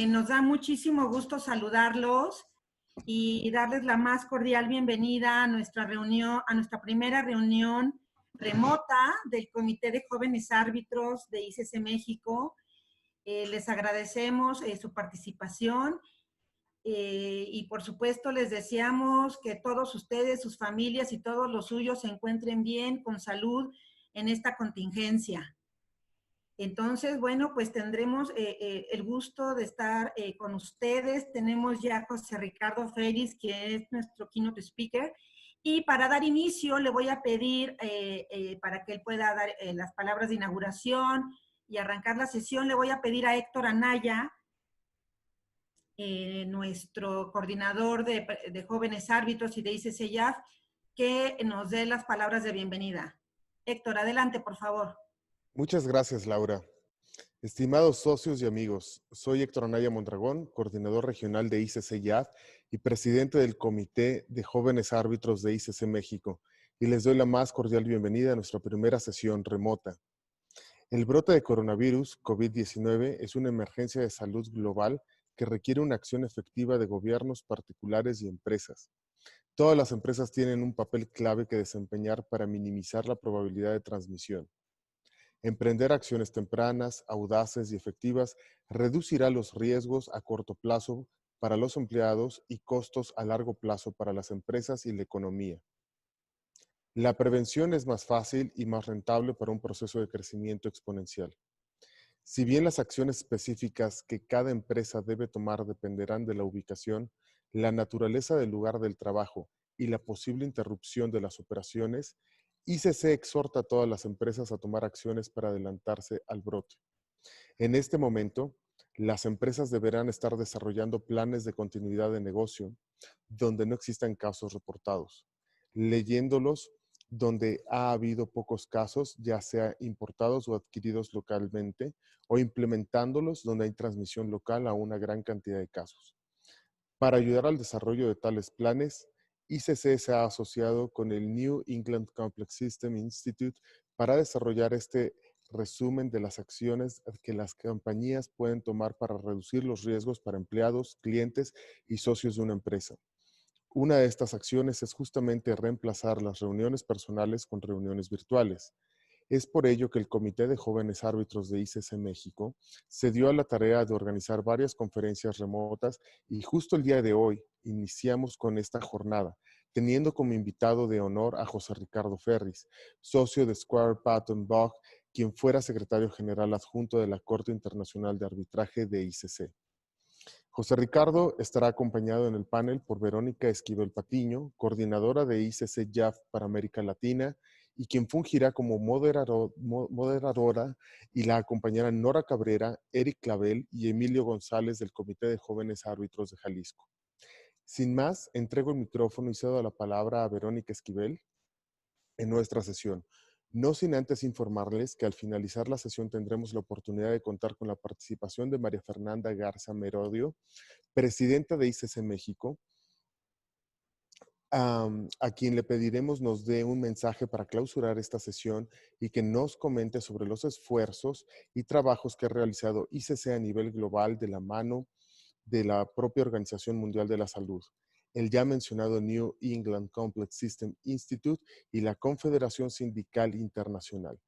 Nos da muchísimo gusto saludarlos y darles la más cordial bienvenida a nuestra reunión, a nuestra primera reunión remota del Comité de Jóvenes Árbitros de ICC México. Les agradecemos su participación y por supuesto les deseamos que todos ustedes, sus familias y todos los suyos se encuentren bien, con salud en esta contingencia. Entonces, bueno, pues tendremos el gusto de estar con ustedes. Tenemos ya a José Ricardo Félix, que es nuestro keynote speaker. Y para dar inicio, le voy a pedir, para que él pueda dar las palabras de inauguración y arrancar la sesión, le voy a pedir a Héctor Anaya, nuestro coordinador de jóvenes árbitros y de ICC-YAF, que nos dé las palabras de bienvenida. Héctor, adelante, por favor. Muchas gracias, Laura. Estimados socios y amigos, soy Héctor Anaya Mondragón, coordinador regional de ICC-YAF y presidente del Comité de Jóvenes Árbitros de ICC México, y les doy la más cordial bienvenida a nuestra primera sesión remota. El brote de coronavirus COVID-19 es una emergencia de salud global que requiere una acción efectiva de gobiernos particulares y empresas. Todas las empresas tienen un papel clave que desempeñar para minimizar la probabilidad de transmisión. Emprender acciones tempranas, audaces y efectivas reducirá los riesgos a corto plazo para los empleados y costos a largo plazo para las empresas y la economía. La prevención es más fácil y más rentable para un proceso de crecimiento exponencial. Si bien las acciones específicas que cada empresa debe tomar dependerán de la ubicación, la naturaleza del lugar del trabajo y la posible interrupción de las operaciones, ICC exhorta a todas las empresas a tomar acciones para adelantarse al brote. En este momento, las empresas deberán estar desarrollando planes de continuidad de negocio donde no existan casos reportados, leyéndolos donde ha habido pocos casos, ya sea importados o adquiridos localmente, o implementándolos donde hay transmisión local a una gran cantidad de casos. Para ayudar al desarrollo de tales planes, ICC se ha asociado con el New England Complex System Institute para desarrollar este resumen de las acciones que las compañías pueden tomar para reducir los riesgos para empleados, clientes y socios de una empresa. Una de estas acciones es justamente reemplazar las reuniones personales con reuniones virtuales. Es por ello que el Comité de Jóvenes Árbitros de ICC México se dio a la tarea de organizar varias conferencias remotas y justo el día de hoy iniciamos con esta jornada, teniendo como invitado de honor a José Ricardo Félix, socio de Squire Patton Bogg, quien fuera secretario general adjunto de la Corte Internacional de Arbitraje de ICC. José Ricardo estará acompañado en el panel por Verónica Esquivel Patiño, coordinadora de ICC-YAF para América Latina, y quien fungirá como moderadora, y la acompañarán Nora Cabrera, Eric Clavel y Emilio González del Comité de Jóvenes Árbitros de Jalisco. Sin más, entrego el micrófono y cedo la palabra a Verónica Esquivel en nuestra sesión. No sin antes informarles que al finalizar la sesión tendremos la oportunidad de contar con la participación de María Fernanda Garza Merodio, presidenta de ICC México, a quien le pediremos nos dé un mensaje para clausurar esta sesión y que nos comente sobre los esfuerzos y trabajos que ha realizado ICC a nivel global de la mano de la propia Organización Mundial de la Salud, el ya mencionado New England Complex System Institute y la Confederación Sindical Internacional.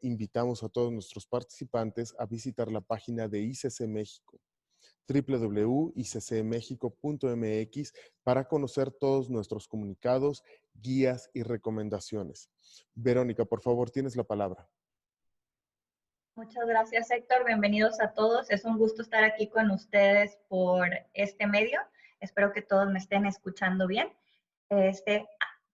Invitamos a todos nuestros participantes a visitar la página de ICC México, www.iccmexico.mx, para conocer todos nuestros comunicados, guías y recomendaciones. Verónica, por favor, tienes la palabra. Muchas gracias, Héctor. Bienvenidos a todos. Es un gusto estar aquí con ustedes por este medio. Espero que todos me estén escuchando bien.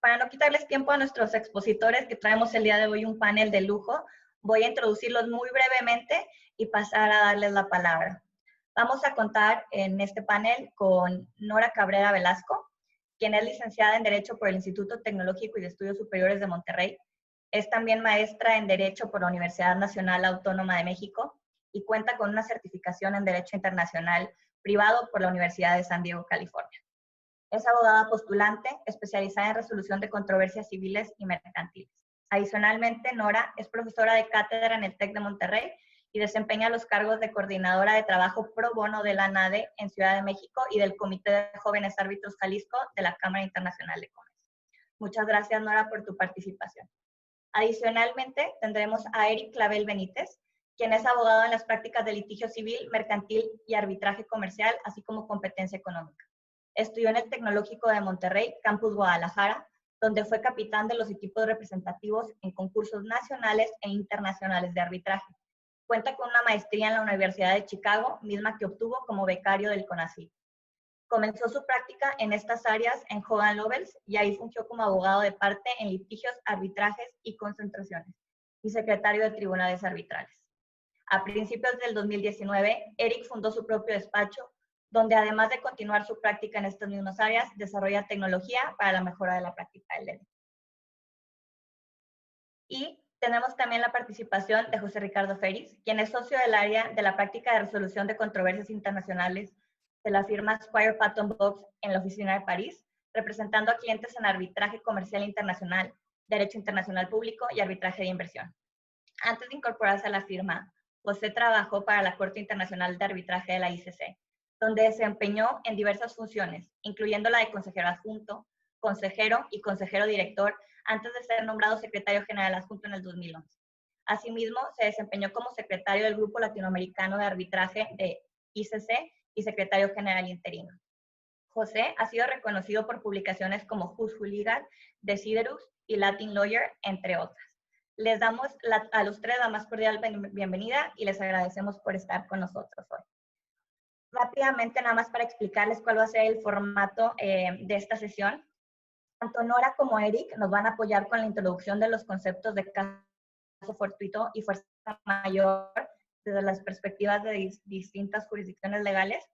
Para no quitarles tiempo a nuestros expositores, que traemos el día de hoy un panel de lujo, voy a introducirlos muy brevemente y pasar a darles la palabra. Vamos a contar en este panel con Nora Cabrera Velasco, quien es licenciada en Derecho por el Instituto Tecnológico y de Estudios Superiores de Monterrey. Es también maestra en Derecho por la Universidad Nacional Autónoma de México y cuenta con una certificación en Derecho Internacional privado por la Universidad de San Diego, California. Es abogada postulante especializada en resolución de controversias civiles y mercantiles. Adicionalmente, Nora es profesora de cátedra en el TEC de Monterrey y desempeña los cargos de coordinadora de trabajo pro bono de la NADE en Ciudad de México y del Comité de Jóvenes Árbitros Jalisco de la Cámara Internacional de Comercio. Muchas gracias, Nora, por tu participación. Adicionalmente, tendremos a Eric Clavel Benítez, quien es abogado en las prácticas de litigio civil, mercantil y arbitraje comercial, así como competencia económica. Estudió en el Tecnológico de Monterrey, Campus Guadalajara, donde fue capitán de los equipos representativos en concursos nacionales e internacionales de arbitraje. Cuenta con una maestría en la Universidad de Chicago, misma que obtuvo como becario del CONACYT. Comenzó su práctica en estas áreas en Hogan Lovells y ahí fungió como abogado de parte en litigios, arbitrajes y concentraciones y secretario de tribunales arbitrales. A principios del 2019, Eric fundó su propio despacho, donde además de continuar su práctica en estas mismas áreas, desarrolla tecnología para la mejora de la práctica del derecho. Y tenemos también la participación de José Ricardo Feris, quien es socio del área de la práctica de resolución de controversias internacionales de la firma Squire Patton Boggs en la oficina de París, representando a clientes en arbitraje comercial internacional, derecho internacional público y arbitraje de inversión. Antes de incorporarse a la firma, José trabajó para la Corte Internacional de Arbitraje de la ICC, donde desempeñó en diversas funciones, incluyendo la de consejero adjunto, consejero y consejero director, antes de ser nombrado secretario general adjunto en el 2011. Asimismo, se desempeñó como secretario del Grupo Latinoamericano de Arbitraje de ICC y secretario general interino. José ha sido reconocido por publicaciones como Who's Who Legal, Desiderus y Latin Lawyer, entre otras. Les damos a los tres la más cordial bienvenida y les agradecemos por estar con nosotros hoy. Rápidamente, nada más para explicarles cuál va a ser el formato de esta sesión. Tanto Nora como Eric nos van a apoyar con la introducción de los conceptos de caso fortuito y fuerza mayor desde las perspectivas de distintas jurisdicciones legales,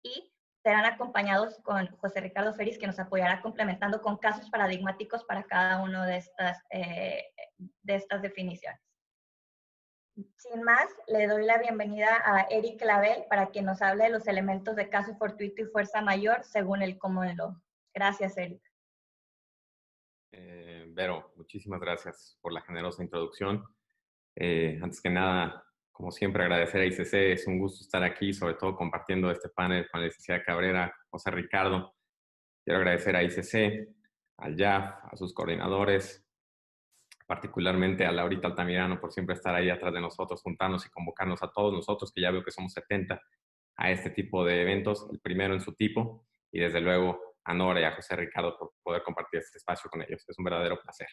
y serán acompañados con José Ricardo Feris, que nos apoyará complementando con casos paradigmáticos para cada una de estas definiciones. Sin más, le doy la bienvenida a Eric Clavel para que nos hable de los elementos de caso fortuito y fuerza mayor según el Common Law. Gracias, Eric. Vero, muchísimas gracias por la generosa introducción. Antes que nada, como siempre, agradecer a ICC. Es un gusto estar aquí, sobre todo compartiendo este panel con la licenciada Cabrera, José Ricardo. Quiero agradecer a ICC, al JAF, a sus coordinadores, particularmente a Laurita Altamirano por siempre estar ahí atrás de nosotros, juntarnos y convocarnos a todos nosotros, que ya veo que somos 70, a este tipo de eventos, el primero en su tipo, y desde luego a Nora y a José Ricardo por poder compartir este espacio con ellos. Es un verdadero placer.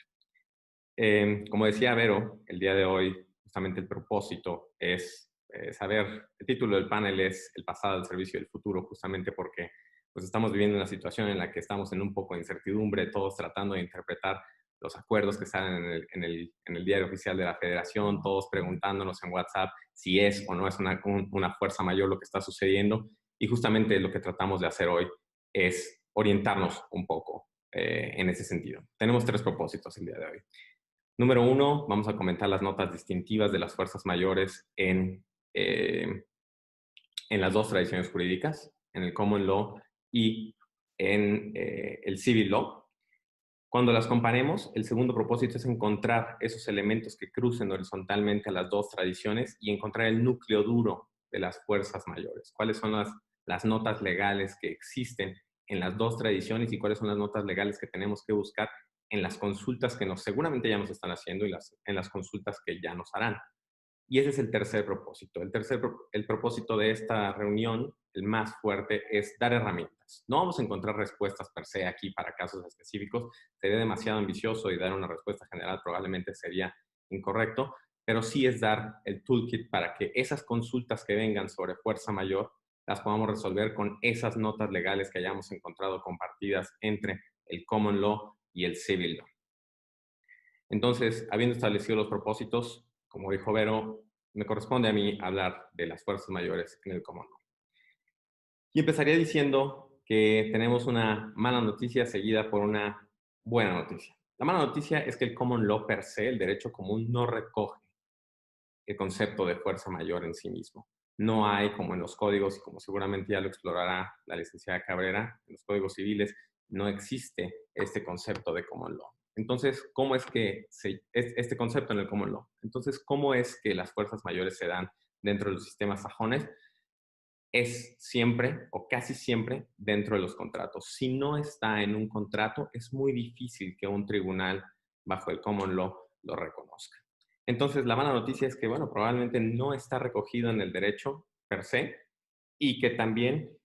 Como decía Vero, el día de hoy justamente el propósito es saber, el título del panel es El pasado, el servicio y el futuro, justamente porque pues, estamos viviendo una situación en la que estamos en un poco de incertidumbre, todos tratando de interpretar los acuerdos que salen en el diario oficial de la Federación, todos preguntándonos en WhatsApp si es o no es una fuerza mayor lo que está sucediendo, y justamente lo que tratamos de hacer hoy es orientarnos un poco en ese sentido. Tenemos tres propósitos el día de hoy. Número uno, vamos a comentar las notas distintivas de las fuerzas mayores en las dos tradiciones jurídicas, en el Common Law y en el Civil Law. Cuando las comparemos, el segundo propósito es encontrar esos elementos que crucen horizontalmente a las dos tradiciones y encontrar el núcleo duro de las fuerzas mayores. ¿Cuáles son las notas legales que existen en las dos tradiciones y cuáles son las notas legales que tenemos que buscar en las consultas que seguramente ya nos están haciendo y en las consultas que ya nos harán? Y ese es el tercer propósito. El propósito de esta reunión, el más fuerte, es dar herramientas. No vamos a encontrar respuestas per se aquí para casos específicos. Sería demasiado ambicioso y dar una respuesta general probablemente sería incorrecto, pero sí es dar el toolkit para que esas consultas que vengan sobre fuerza mayor las podamos resolver con esas notas legales que hayamos encontrado compartidas entre el Common Law y el Civil Law. Entonces, habiendo establecido los propósitos, como dijo Vero, me corresponde a mí hablar de las fuerzas mayores en el Common Law. Y empezaría diciendo que tenemos una mala noticia seguida por una buena noticia. La mala noticia es que el Common Law per se, el derecho común, no recoge el concepto de fuerza mayor en sí mismo. No hay, como en los códigos, y como seguramente ya lo explorará la licenciada Cabrera, en los códigos civiles no existe este concepto de Common Law. Entonces, ¿cómo es que este concepto en el Common Law? Entonces, ¿cómo es que las fuerzas mayores se dan dentro de los sistemas sajones es siempre o casi siempre dentro de los contratos. Si no está en un contrato, es muy difícil que un tribunal bajo el common law lo reconozca. Entonces, la mala noticia es que, bueno, probablemente no está recogido en el derecho per se y que también,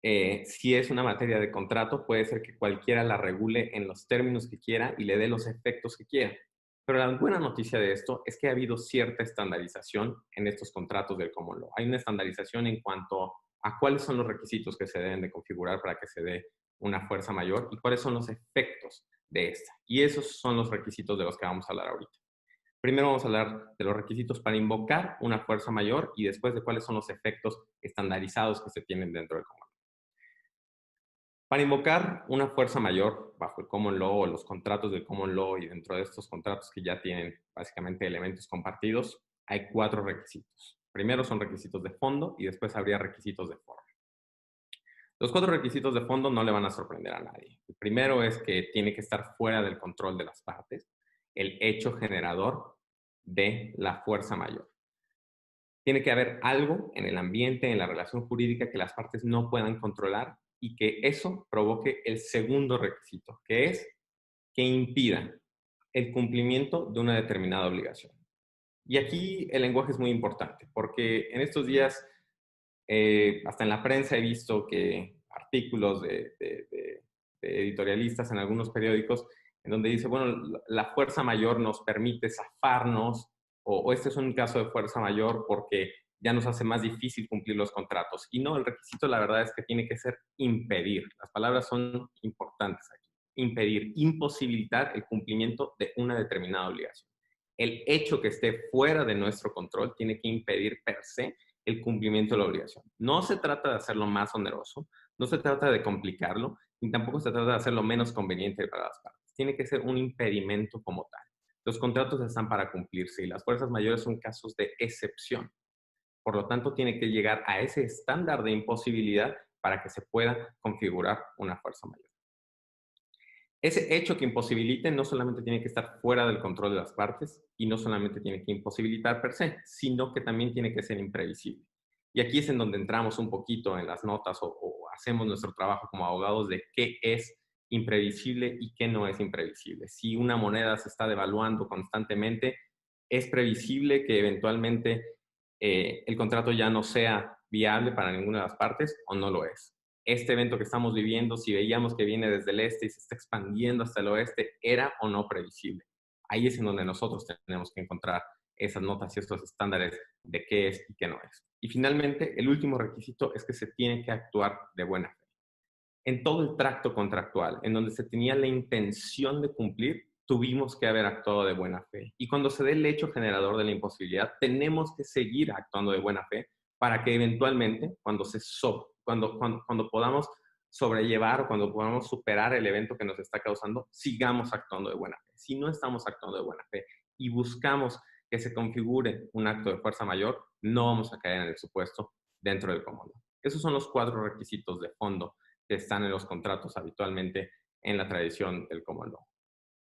si es una materia de contrato, puede ser que cualquiera la regule en los términos que quiera y le dé los efectos que quiera. Pero la buena noticia de esto es que ha habido cierta estandarización en estos contratos del common law. Hay una estandarización en cuanto a cuáles son los requisitos que se deben de configurar para que se dé una fuerza mayor y cuáles son los efectos de esta. Y esos son los requisitos de los que vamos a hablar ahorita. Primero vamos a hablar de los requisitos para invocar una fuerza mayor y después de cuáles son los efectos estandarizados que se tienen dentro del common law. Para invocar una fuerza mayor bajo el common law o los contratos del common law y dentro de estos contratos que ya tienen básicamente elementos compartidos, hay 4 requisitos. Primero son requisitos de fondo y después habría requisitos de forma. Los 4 requisitos de fondo no le van a sorprender a nadie. El primero es que tiene que estar fuera del control de las partes el hecho generador de la fuerza mayor. Tiene que haber algo en el ambiente, en la relación jurídica que las partes no puedan controlar y que eso provoque el segundo requisito, que es que impida el cumplimiento de una determinada obligación. Y aquí el lenguaje es muy importante, porque en estos días, hasta en la prensa he visto que artículos de editorialistas en algunos periódicos en donde dice, bueno, la fuerza mayor nos permite zafarnos, o este es un caso de fuerza mayor porque ya nos hace más difícil cumplir los contratos. Y no, el requisito la verdad es que tiene que ser impedir. Las palabras son importantes aquí. Impedir, imposibilitar el cumplimiento de una determinada obligación. El hecho que esté fuera de nuestro control tiene que impedir per se el cumplimiento de la obligación. No se trata de hacerlo más oneroso, no se trata de complicarlo, ni tampoco se trata de hacerlo menos conveniente para las partes. Tiene que ser un impedimento como tal. Los contratos están para cumplirse y las fuerzas mayores son casos de excepción. Por lo tanto, tiene que llegar a ese estándar de imposibilidad para que se pueda configurar una fuerza mayor. Ese hecho que imposibilite no solamente tiene que estar fuera del control de las partes y no solamente tiene que imposibilitar per se, sino que también tiene que ser imprevisible. Y aquí es en donde entramos un poquito en las notas o hacemos nuestro trabajo como abogados de qué es imprevisible y qué no es imprevisible. Si una moneda se está devaluando constantemente, es previsible que eventualmente el contrato ya no sea viable para ninguna de las partes o no lo es. Este evento que estamos viviendo, si veíamos que viene desde el este y se está expandiendo hasta el oeste, ¿era o no previsible? Ahí es en donde nosotros tenemos que encontrar esas notas y estos estándares de qué es y qué no es. Y finalmente, el último requisito es que se tiene que actuar de buena fe. En todo el tracto contractual, en donde se tenía la intención de cumplir, tuvimos que haber actuado de buena fe. Y cuando se dé el hecho generador de la imposibilidad, tenemos que seguir actuando de buena fe para que eventualmente, cuando podamos sobrellevar o cuando podamos superar el evento que nos está causando, sigamos actuando de buena fe. Si no estamos actuando de buena fe y buscamos que se configure un acto de fuerza mayor, no vamos a caer en el supuesto dentro del common law. Esos son los 4 requisitos de fondo que están en los contratos habitualmente en la tradición del common law.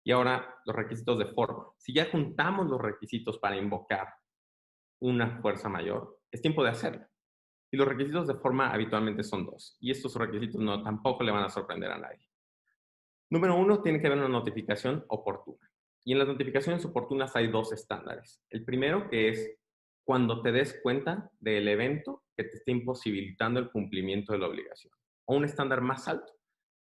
Y ahora, los requisitos de forma. Si ya juntamos los requisitos para invocar una fuerza mayor, es tiempo de hacerlo. Y los requisitos de forma habitualmente son 2. Y estos requisitos tampoco le van a sorprender a nadie. Número 1, tiene que haber una notificación oportuna. Y en las notificaciones oportunas hay 2 estándares. El primero, que es cuando te des cuenta del evento que te esté imposibilitando el cumplimiento de la obligación. O un estándar más alto,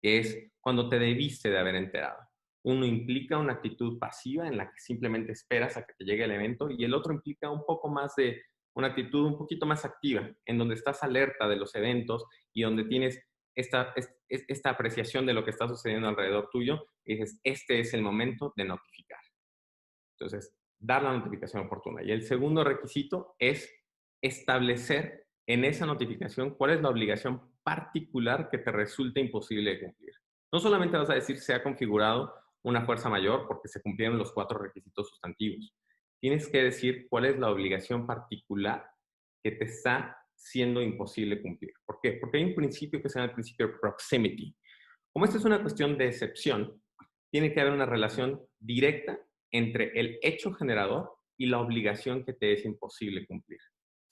que es cuando te debiste de haber enterado. Uno implica una actitud pasiva en la que simplemente esperas a que te llegue el evento y el otro implica un poco más de una actitud un poquito más activa, en donde estás alerta de los eventos y donde tienes esta apreciación de lo que está sucediendo alrededor tuyo y dices, este es el momento de notificar. Entonces, dar la notificación oportuna. Y el segundo requisito es establecer en esa notificación cuál es la obligación particular que te resulte imposible de cumplir. No solamente vas a decir se ha configurado una fuerza mayor porque se cumplieron los 4 requisitos sustantivos. Tienes que decir cuál es la obligación particular que te está siendo imposible cumplir. ¿Por qué? Porque hay un principio que se llama el principio de proximity. Como esta es una cuestión de excepción, tiene que haber una relación directa entre el hecho generador y la obligación que te es imposible cumplir.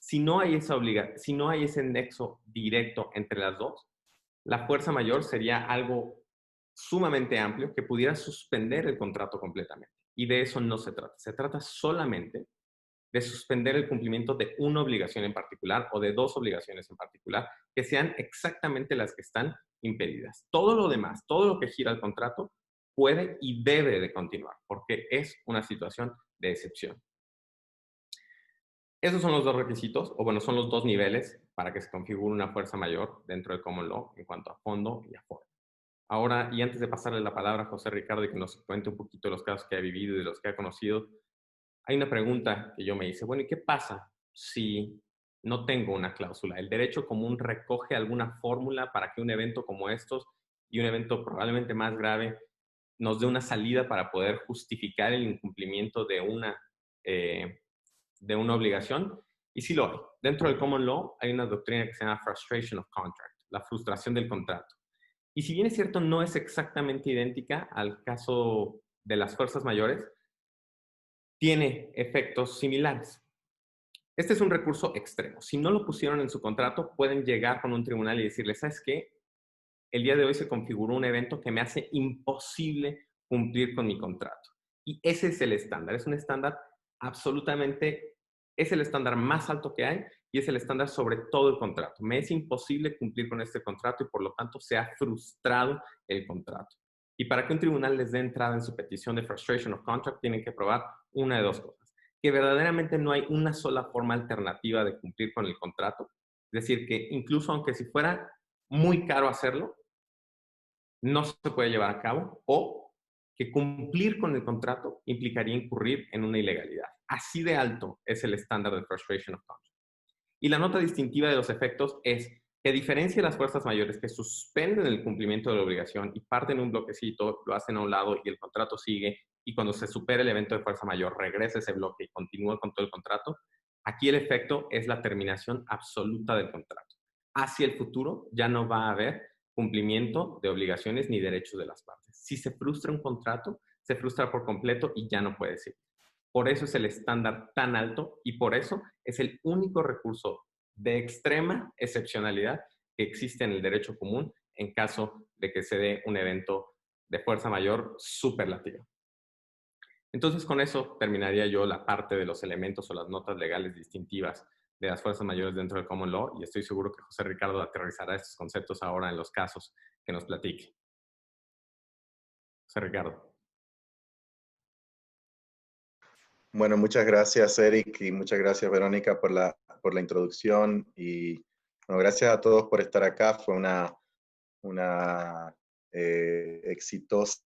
Si no hay si no hay ese nexo directo entre las dos, la fuerza mayor sería algo sumamente amplio que pudiera suspender el contrato completamente. Y de eso no se trata. Se trata solamente de suspender el cumplimiento de una obligación en particular o de dos obligaciones en particular, que sean exactamente las que están impedidas. Todo lo demás, todo lo que gira el contrato, puede y debe de continuar, porque es una situación de excepción. Esos son los dos requisitos, o bueno, son los dos niveles para que se configure una fuerza mayor dentro del Common Law en cuanto a fondo y a forma. Ahora, y antes de pasarle la palabra a José Ricardo y que nos cuente un poquito de los casos que ha vivido y de los que ha conocido, hay una pregunta que yo me hice. Bueno, ¿y qué pasa si no tengo una cláusula? ¿El derecho común recoge alguna fórmula para que un evento como estos y un evento probablemente más grave nos dé una salida para poder justificar el incumplimiento de una obligación? Y sí lo hay. Dentro del Common Law hay una doctrina que se llama Frustration of Contract, la frustración del contrato. Y si bien es cierto, no es exactamente idéntica al caso de las fuerzas mayores, tiene efectos similares. Este es un recurso extremo. Si no lo pusieron en su contrato, pueden llegar con un tribunal y decirle, ¿sabes qué? El día de hoy se configuró un evento que me hace imposible cumplir con mi contrato. Y ese es el estándar. Es un estándar absolutamente, es el estándar más alto que hay y es el estándar sobre todo el contrato. Me es imposible cumplir con este contrato y por lo tanto se ha frustrado el contrato. Y para que un tribunal les dé entrada en su petición de frustration of contract, tienen que probar una de dos cosas. Que verdaderamente no hay una sola forma alternativa de cumplir con el contrato. Es decir, que incluso aunque si fuera muy caro hacerlo, no se puede llevar a cabo, o que cumplir con el contrato implicaría incurrir en una ilegalidad. Así de alto es el estándar de frustration of contract. Y la nota distintiva de los efectos es que, a diferencia de las fuerzas mayores que suspenden el cumplimiento de la obligación y parten un bloquecito, lo hacen a un lado y el contrato sigue, y cuando se supera el evento de fuerza mayor regresa ese bloque y continúa con todo el contrato, aquí el efecto es la terminación absoluta del contrato. Hacia el futuro ya no va a haber cumplimiento de obligaciones ni derechos de las partes. Si se frustra un contrato, se frustra por completo y ya no puede seguir. Por eso es el estándar tan alto y por eso es el único recurso de extrema excepcionalidad que existe en el derecho común en caso de que se dé un evento de fuerza mayor superlativa. Entonces, con eso terminaría yo la parte de los elementos o las notas legales distintivas de las fuerzas mayores dentro del Common Law, y estoy seguro que José Ricardo aterrizará estos conceptos ahora en los casos que nos platique. José Ricardo. Bueno, muchas gracias, Eric, y muchas gracias, Verónica, por la introducción. Y bueno, gracias a todos por estar acá. Fue una exitosa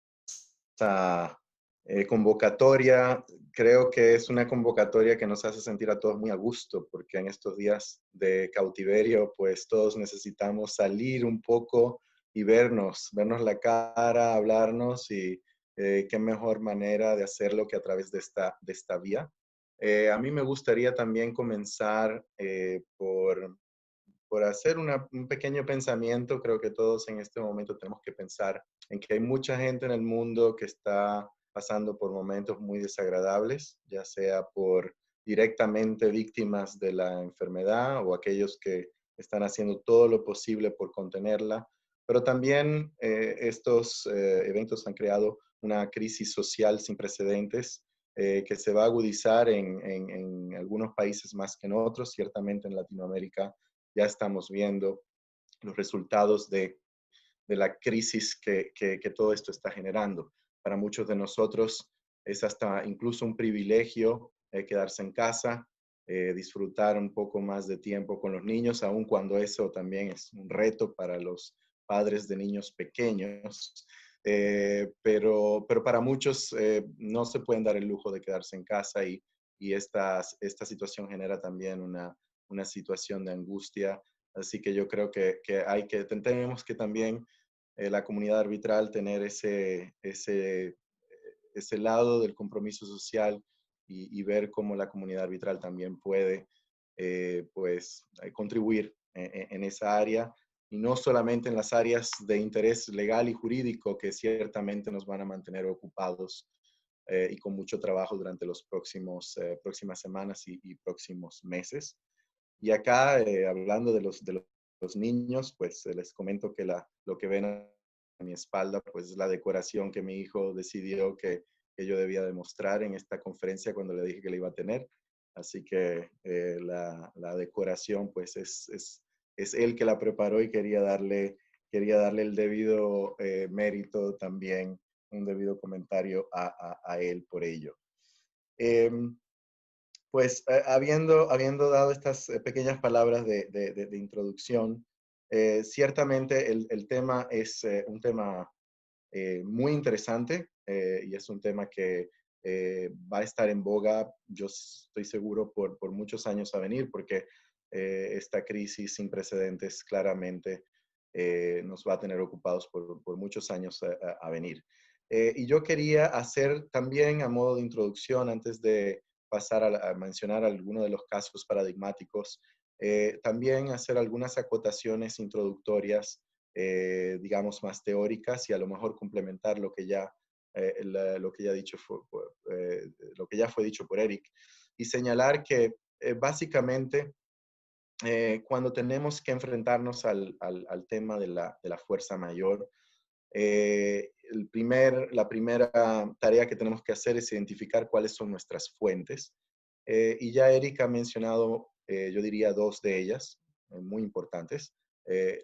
convocatoria. Creo que es una convocatoria que nos hace sentir a todos muy a gusto, porque en estos días de cautiverio, pues todos necesitamos salir un poco y vernos la cara, hablarnos, y qué mejor manera de hacerlo que a través de esta vía. A mí me gustaría también comenzar por hacer un pequeño pensamiento. Creo que todos en este momento tenemos que pensar en que hay mucha gente en el mundo que está pasando por momentos muy desagradables, ya sea por directamente víctimas de la enfermedad o aquellos que están haciendo todo lo posible por contenerla. Pero también estos eventos han creado una crisis social sin precedentes que se va a agudizar en algunos países más que en otros. Ciertamente en Latinoamérica ya estamos viendo los resultados de la crisis que todo esto está generando. Para muchos de nosotros es hasta incluso un privilegio quedarse en casa, disfrutar un poco más de tiempo con los niños, aun cuando eso también es un reto para los padres de niños pequeños. Pero para muchos no se pueden dar el lujo de quedarse en casa, y esta situación genera también una situación de angustia. Así que yo creo que tenemos que también la comunidad arbitral tener ese lado del compromiso social, y ver cómo la comunidad arbitral también puede contribuir en esa área, y no solamente en las áreas de interés legal y jurídico que ciertamente nos van a mantener ocupados y con mucho trabajo durante las próximas semanas y próximos meses. Y acá, hablando de los niños, pues les comento que lo que ven a mi espalda, pues es la decoración que mi hijo decidió que yo debía demostrar en esta conferencia cuando le dije que la iba a tener. Así que la decoración, pues es él que la preparó y quería darle el debido mérito también, un debido comentario a él por ello. Pues habiendo dado estas pequeñas palabras de introducción, ciertamente el tema es un tema muy interesante y es un tema que va a estar en boga, yo estoy seguro, por muchos años a venir, porque esta crisis sin precedentes claramente nos va a tener ocupados por muchos años a venir. Y yo quería hacer también, a modo de introducción, antes de pasar a mencionar algunos de los casos paradigmáticos, también hacer algunas acotaciones introductorias, digamos, más teóricas y a lo mejor complementar lo que ya, lo que ya fue dicho por Eric, y señalar que básicamente cuando tenemos que enfrentarnos al tema de la fuerza mayor, la primera tarea que tenemos que hacer es identificar cuáles son nuestras fuentes. Y ya Eric ha mencionado, yo diría, dos de ellas, muy importantes.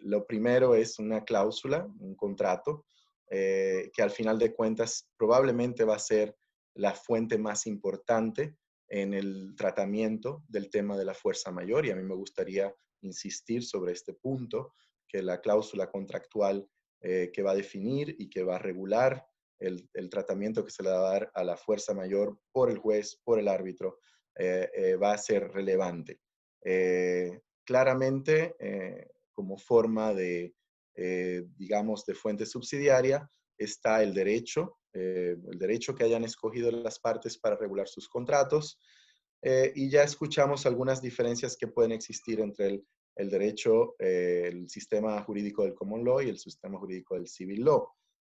Lo primero es una cláusula, un contrato, que al final de cuentas probablemente va a ser la fuente más importante en el tratamiento del tema de la fuerza mayor. Y a mí me gustaría insistir sobre este punto, que la cláusula contractual que va a definir y que va a regular el tratamiento que se le va a dar a la fuerza mayor por el juez, por el árbitro, va a ser relevante. Claramente, como forma digamos, de fuente subsidiaria, está el derecho que hayan escogido las partes para regular sus contratos, y ya escuchamos algunas diferencias que pueden existir entre el derecho, el sistema jurídico del common law y el sistema jurídico del civil law.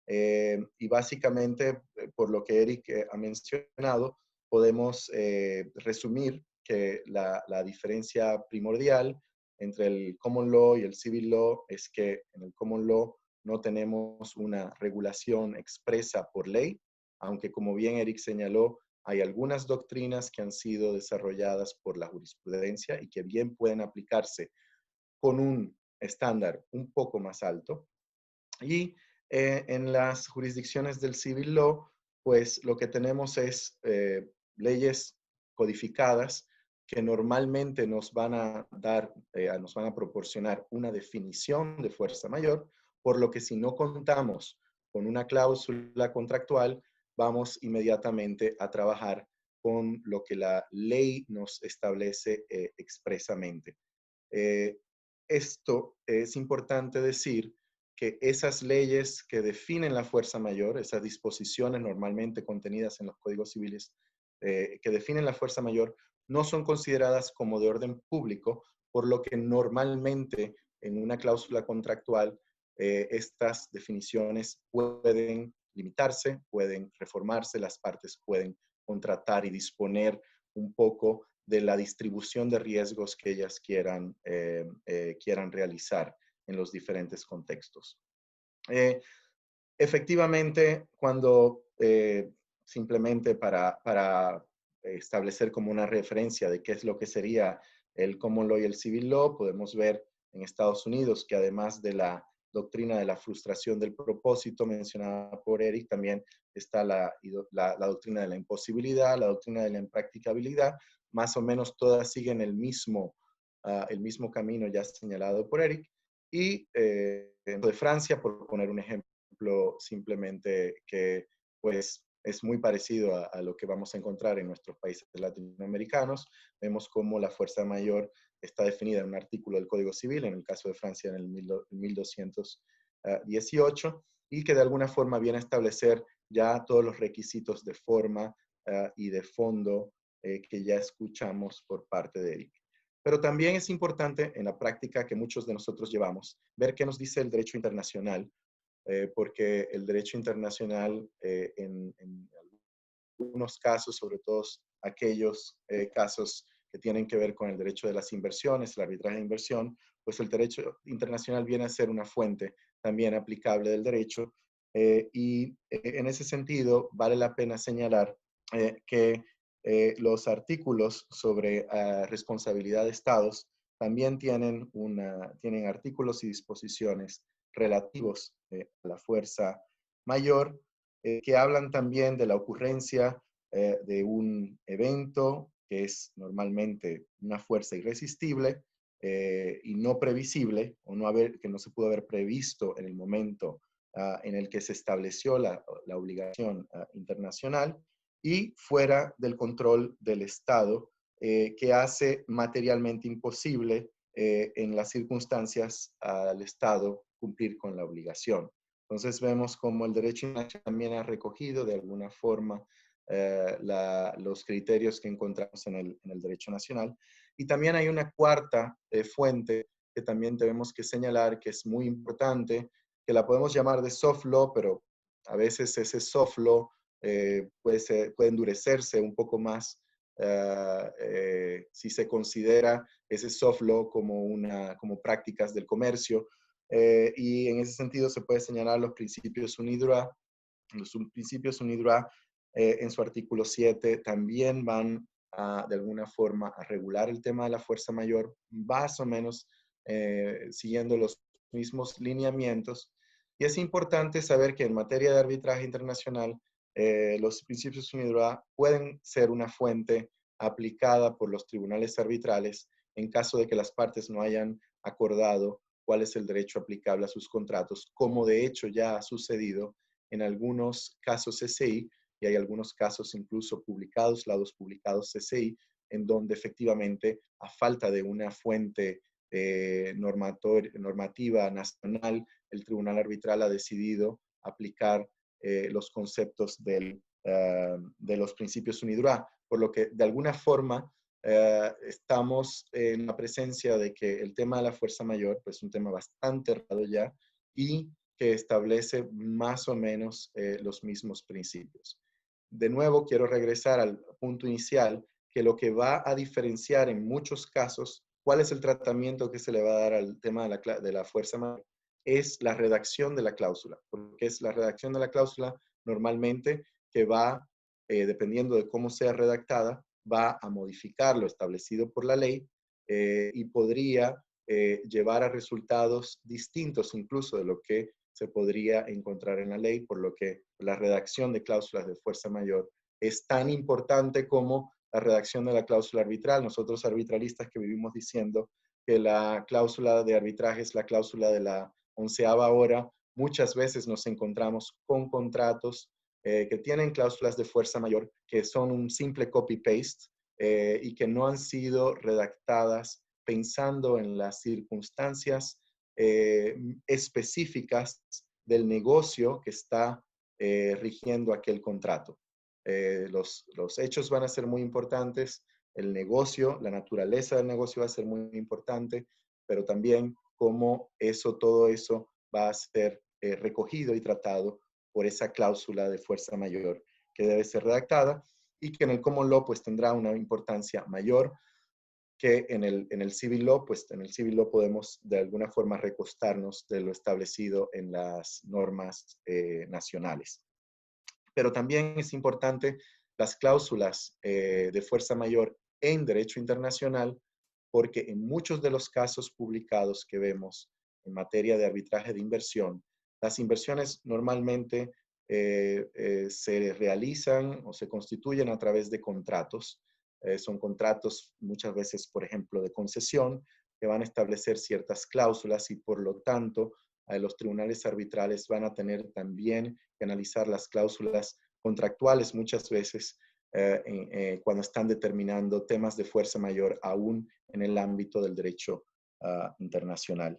Y básicamente, por lo que Eric ha mencionado, podemos resumir que la diferencia primordial entre el common law y el civil law es que en el common law no tenemos una regulación expresa por ley, aunque como bien Eric señaló, hay algunas doctrinas que han sido desarrolladas por la jurisprudencia y que bien pueden aplicarse con un estándar un poco más alto. Y en las jurisdicciones del civil law, pues lo que tenemos es leyes codificadas que normalmente nos van a nos van a proporcionar una definición de fuerza mayor, por lo que si no contamos con una cláusula contractual, vamos inmediatamente a trabajar con lo que la ley nos establece expresamente. Esto es importante decir que esas leyes que definen la fuerza mayor, esas disposiciones normalmente contenidas en los códigos civiles que definen la fuerza mayor, no son consideradas como de orden público, por lo que normalmente en una cláusula contractual estas definiciones pueden limitarse, pueden reformarse, las partes pueden contratar y disponer un poco de la distribución de riesgos que ellas quieran realizar en los diferentes contextos. Efectivamente, cuando simplemente para establecer como una referencia de qué es lo que sería el common law y el civil law, podemos ver en Estados Unidos que además de la doctrina de la frustración del propósito mencionada por Eric, también está la doctrina de la imposibilidad, la doctrina de la impracticabilidad, más o menos todas siguen el mismo camino ya señalado por Eric. Y de Francia, por poner un ejemplo simplemente que pues es muy parecido a lo que vamos a encontrar en nuestros países latinoamericanos, vemos cómo la fuerza mayor está definida en un artículo del Código Civil, en el caso de Francia en el 1218, y que de alguna forma viene a establecer ya todos los requisitos de forma y de fondo que ya escuchamos por parte de Eric. Pero también es importante en la práctica que muchos de nosotros llevamos, ver qué nos dice el derecho internacional, porque el derecho internacional en algunos casos, sobre todo aquellos casos que tienen que ver con el derecho de las inversiones, el arbitraje de inversión, pues el derecho internacional viene a ser una fuente también aplicable del derecho. En ese sentido, vale la pena señalar que los artículos sobre responsabilidad de estados también tienen artículos y disposiciones relativos a la fuerza mayor, que hablan también de la ocurrencia de un evento que es normalmente una fuerza irresistible y no previsible, o que no se pudo haber previsto en el momento en el que se estableció la obligación internacional, y fuera del control del Estado, que hace materialmente imposible en las circunstancias al Estado cumplir con la obligación. Entonces vemos como el derecho internacional también ha recogido de alguna forma los criterios que encontramos en el derecho nacional. Y también hay una cuarta fuente que también tenemos que señalar, que es muy importante, que la podemos llamar de soft law, pero a veces ese soft law puede endurecerse un poco más si se considera ese soft law como prácticas del comercio. Y en ese sentido se puede señalar los principios UNIDROIT. Los principios UNIDROIT en su artículo 7 también van de alguna forma a regular el tema de la fuerza mayor, más o menos siguiendo los mismos lineamientos. Y es importante saber que en materia de arbitraje internacional, los principios UNIDROIT pueden ser una fuente aplicada por los tribunales arbitrales en caso de que las partes no hayan acordado cuál es el derecho aplicable a sus contratos, como de hecho ya ha sucedido en algunos casos CCI, y hay algunos casos incluso publicados, laudos publicados CCI, en donde efectivamente, a falta de una fuente normativa nacional, el tribunal arbitral ha decidido aplicar los conceptos de los principios UNIDROIT, por lo que de alguna forma estamos en la presencia de que el tema de la fuerza mayor, pues es un tema bastante errado ya, y que establece más o menos los mismos principios. De nuevo, quiero regresar al punto inicial, que lo que va a diferenciar en muchos casos cuál es el tratamiento que se le va a dar al tema de la fuerza mayor es la redacción de la cláusula, porque es la redacción de la cláusula normalmente que va, dependiendo de cómo sea redactada, va a modificar lo establecido por la ley y podría llevar a resultados distintos incluso de lo que se podría encontrar en la ley, por lo que la redacción de cláusulas de fuerza mayor es tan importante como la redacción de la cláusula arbitral. Nosotros arbitralistas que vivimos diciendo que la cláusula de arbitraje es la cláusula de la 11ª hora, muchas veces nos encontramos con contratos que tienen cláusulas de fuerza mayor que son un simple copy-paste y que no han sido redactadas pensando en las circunstancias específicas del negocio que está rigiendo aquel contrato. Los hechos van a ser muy importantes, el negocio, la naturaleza del negocio va a ser muy importante, pero también cómo todo eso va a ser recogido y tratado por esa cláusula de fuerza mayor que debe ser redactada y que en el common law pues tendrá una importancia mayor que en el civil law. Pues en el civil law podemos de alguna forma recostarnos de lo establecido en las normas nacionales. Pero también es importante las cláusulas de fuerza mayor en derecho internacional, porque en muchos de los casos publicados que vemos en materia de arbitraje de inversión, las inversiones normalmente se realizan o se constituyen a través de contratos. Son contratos muchas veces, por ejemplo, de concesión, que van a establecer ciertas cláusulas y por lo tanto los tribunales arbitrales van a tener también que analizar las cláusulas contractuales muchas veces cuando están determinando temas de fuerza mayor aún en el ámbito del derecho internacional.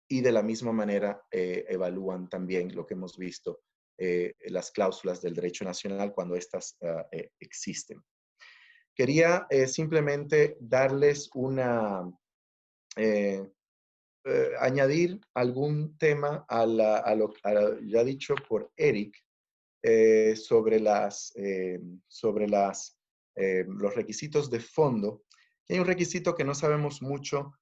Y de la misma manera evalúan también lo que hemos visto, las cláusulas del derecho nacional cuando éstas existen. Quería simplemente darles añadir algún tema a lo ya dicho por Eric sobre los requisitos de fondo Y hay un requisito que no sabemos mucho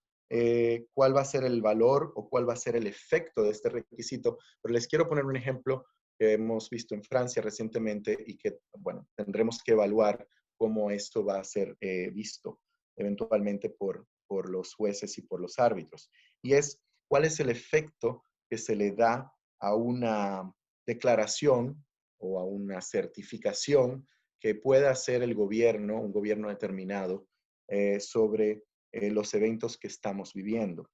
cuál va a ser el valor o cuál va a ser el efecto de este requisito, pero les quiero poner un ejemplo que hemos visto en Francia recientemente y que, bueno, tendremos que evaluar cómo esto va a ser visto eventualmente por los jueces y por los árbitros. Y es, ¿cuál es el efecto que se le da a una declaración o a una certificación que pueda hacer el gobierno, un gobierno determinado, sobre los eventos que estamos viviendo?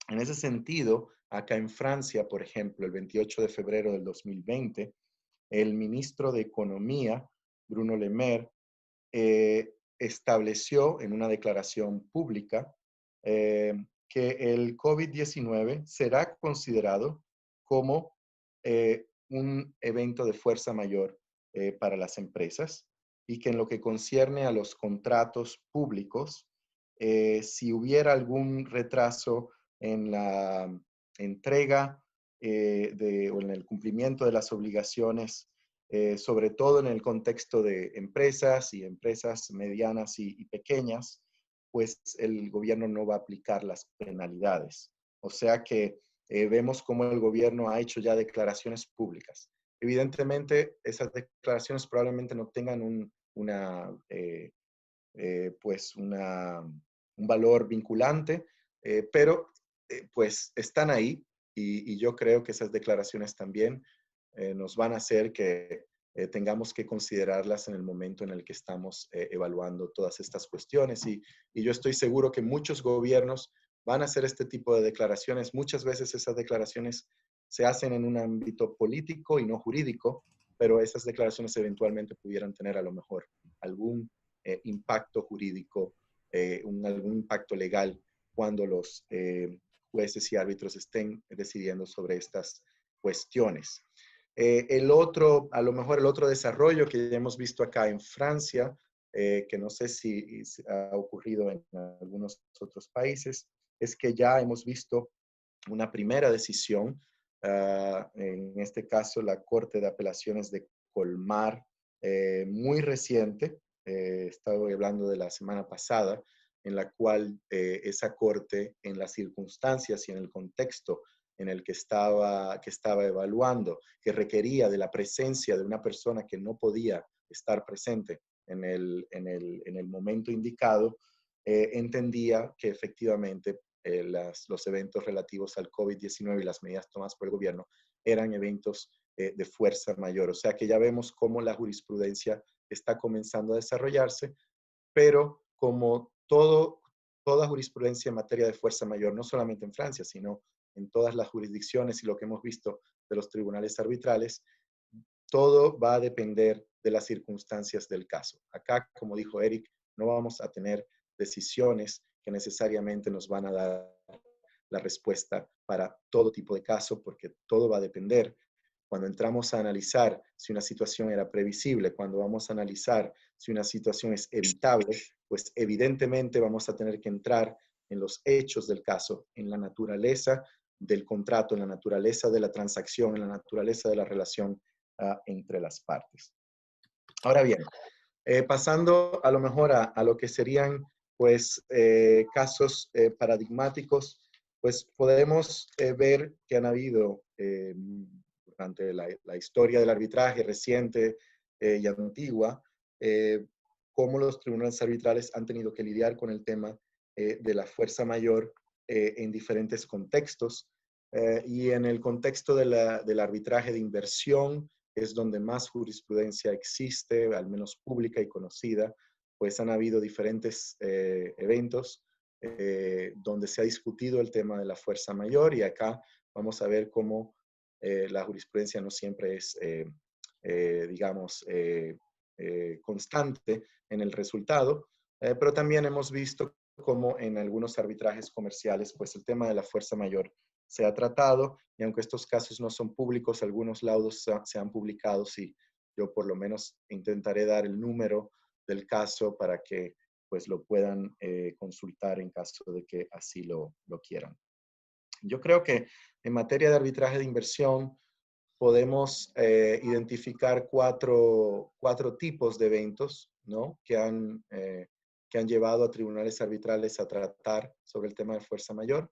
En ese sentido, acá en Francia, por ejemplo, el 28 de febrero del 2020, el ministro de Economía, Bruno Le Maire, estableció en una declaración pública que el COVID-19 será considerado como un evento de fuerza mayor para las empresas y que en lo que concierne a los contratos públicos, si hubiera algún retraso en la entrega o en el cumplimiento de las obligaciones, sobre todo en el contexto de empresas y empresas medianas y pequeñas, pues el gobierno no va a aplicar las penalidades. O sea que vemos cómo el gobierno ha hecho ya declaraciones públicas. Evidentemente, esas declaraciones probablemente no tengan un valor vinculante, pero pues están ahí y yo creo que esas declaraciones también nos van a hacer que tengamos que considerarlas en el momento en el que estamos evaluando todas estas cuestiones. Y yo estoy seguro que muchos gobiernos van a hacer este tipo de declaraciones. Muchas veces esas declaraciones se hacen en un ámbito político y no jurídico, pero esas declaraciones eventualmente pudieran tener a lo mejor algún impacto jurídico, algún impacto legal cuando los jueces y árbitros estén decidiendo sobre estas cuestiones. A lo mejor el otro desarrollo que ya hemos visto acá en Francia, que no sé si ha ocurrido en algunos otros países, es que ya hemos visto una primera decisión, en este caso la Corte de Apelaciones de Colmar, muy reciente, estaba hablando de la semana pasada, en la cual esa corte, en las circunstancias y en el contexto en el que estaba evaluando, que requería de la presencia de una persona que no podía estar presente en el momento indicado, entendía que efectivamente los eventos relativos al COVID-19 y las medidas tomadas por el gobierno eran eventos de fuerza mayor. O sea que ya vemos cómo la jurisprudencia está comenzando a desarrollarse, pero como toda jurisprudencia en materia de fuerza mayor, no solamente en Francia, sino en todas las jurisdicciones y lo que hemos visto de los tribunales arbitrales, todo va a depender de las circunstancias del caso. Acá, como dijo Eric, no vamos a tener decisiones que necesariamente nos van a dar la respuesta para todo tipo de caso, porque todo va a depender. Cuando entramos a analizar si una situación era previsible, cuando vamos a analizar si una situación es evitable, pues evidentemente vamos a tener que entrar en los hechos del caso, en la naturaleza del contrato, en la naturaleza de la transacción, en la naturaleza de la relación entre las partes. Ahora bien, pasando a lo mejor a lo que serían pues casos paradigmáticos, pues podemos ver que han habido durante la historia del arbitraje reciente y antigua, cómo los tribunales arbitrales han tenido que lidiar con el tema de la fuerza mayor en diferentes contextos. Y en el contexto del arbitraje de inversión es donde más jurisprudencia existe, al menos pública y conocida, pues han habido diferentes eventos donde se ha discutido el tema de la fuerza mayor y acá vamos a ver cómo la jurisprudencia no siempre es, digamos, constante en el resultado, pero también hemos visto cómo en algunos arbitrajes comerciales, pues el tema de la fuerza mayor se ha tratado y aunque estos casos no son públicos, algunos laudos se han publicado, y yo por lo menos intentaré dar el número del caso para que pues lo puedan consultar en caso de que así lo quieran. Yo creo que en materia de arbitraje de inversión podemos identificar cuatro tipos de eventos, ¿no? Que han que han llevado a tribunales arbitrales a tratar sobre el tema de fuerza mayor.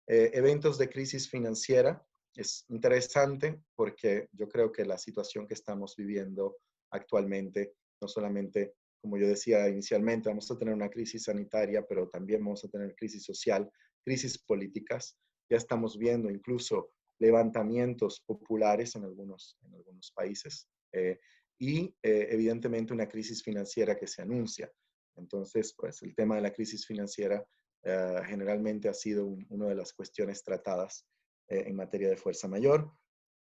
Eventos de crisis financiera. Es interesante porque yo creo que la situación que estamos viviendo actualmente, no solamente, como yo decía inicialmente, vamos a tener una crisis sanitaria, pero también vamos a tener crisis social, crisis políticas. Ya estamos viendo incluso levantamientos populares en algunos países y evidentemente una crisis financiera que se anuncia. Entonces, pues el tema de la crisis financiera generalmente ha sido una de las cuestiones tratadas en materia de fuerza mayor.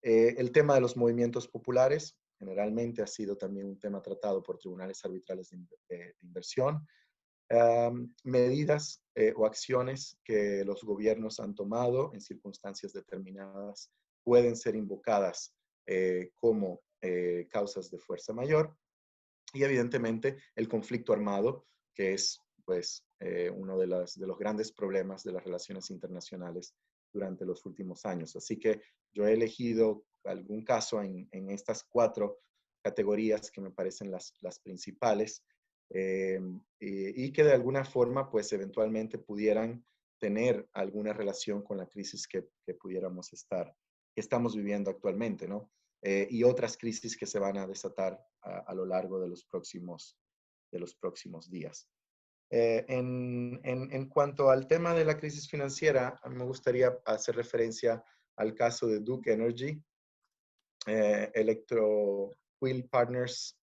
El tema de los movimientos populares generalmente ha sido también un tema tratado por tribunales arbitrales de inversión. Medidas o acciones que los gobiernos han tomado en circunstancias determinadas pueden ser invocadas como causas de fuerza mayor. Y evidentemente el conflicto armado, que es pues uno de los grandes problemas de las relaciones internacionales durante los últimos años. Así que yo he elegido algún caso en estas 4 categorías que me parecen las principales y que de alguna forma pues eventualmente pudieran tener alguna relación con la crisis que estamos viviendo actualmente, ¿no? Y otras crisis que se van a desatar a lo largo de los próximos días. En cuanto al tema de la crisis financiera, a mí me gustaría hacer referencia al caso de Duke Energy, Electroquil Partners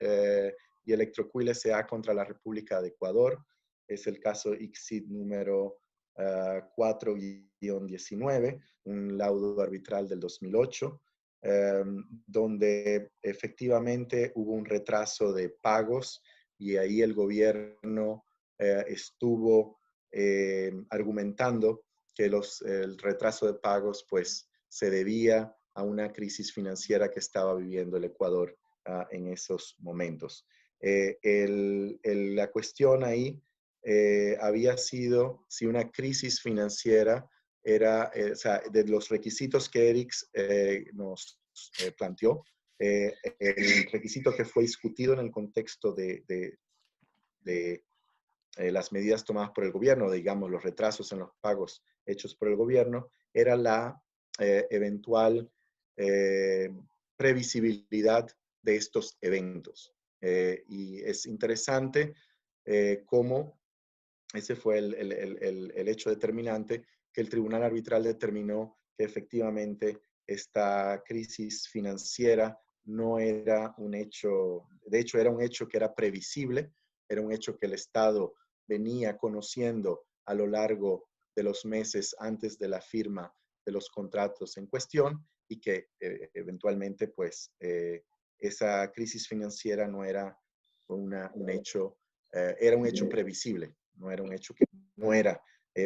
y Electroquil S.A. contra la República de Ecuador. Es el caso ICSID número 4-19, un laudo arbitral del 2008. Donde efectivamente hubo un retraso de pagos y ahí el gobierno estuvo argumentando que el retraso de pagos pues se debía a una crisis financiera que estaba viviendo el Ecuador en esos momentos. La cuestión ahí había sido si una crisis financiera era, o sea, de los requisitos que ERICS nos planteó, el requisito que fue discutido en el contexto de las medidas tomadas por el gobierno, digamos, los retrasos en los pagos hechos por el gobierno, era la eventual previsibilidad de estos eventos. Y es interesante cómo ese fue el hecho determinante, que el tribunal arbitral determinó que efectivamente esta crisis financiera no era un hecho, de hecho era un hecho que era previsible, era un hecho que el Estado venía conociendo a lo largo de los meses antes de la firma de los contratos en cuestión y que eventualmente pues esa crisis financiera no era un hecho, era un hecho previsible. No era un hecho que no era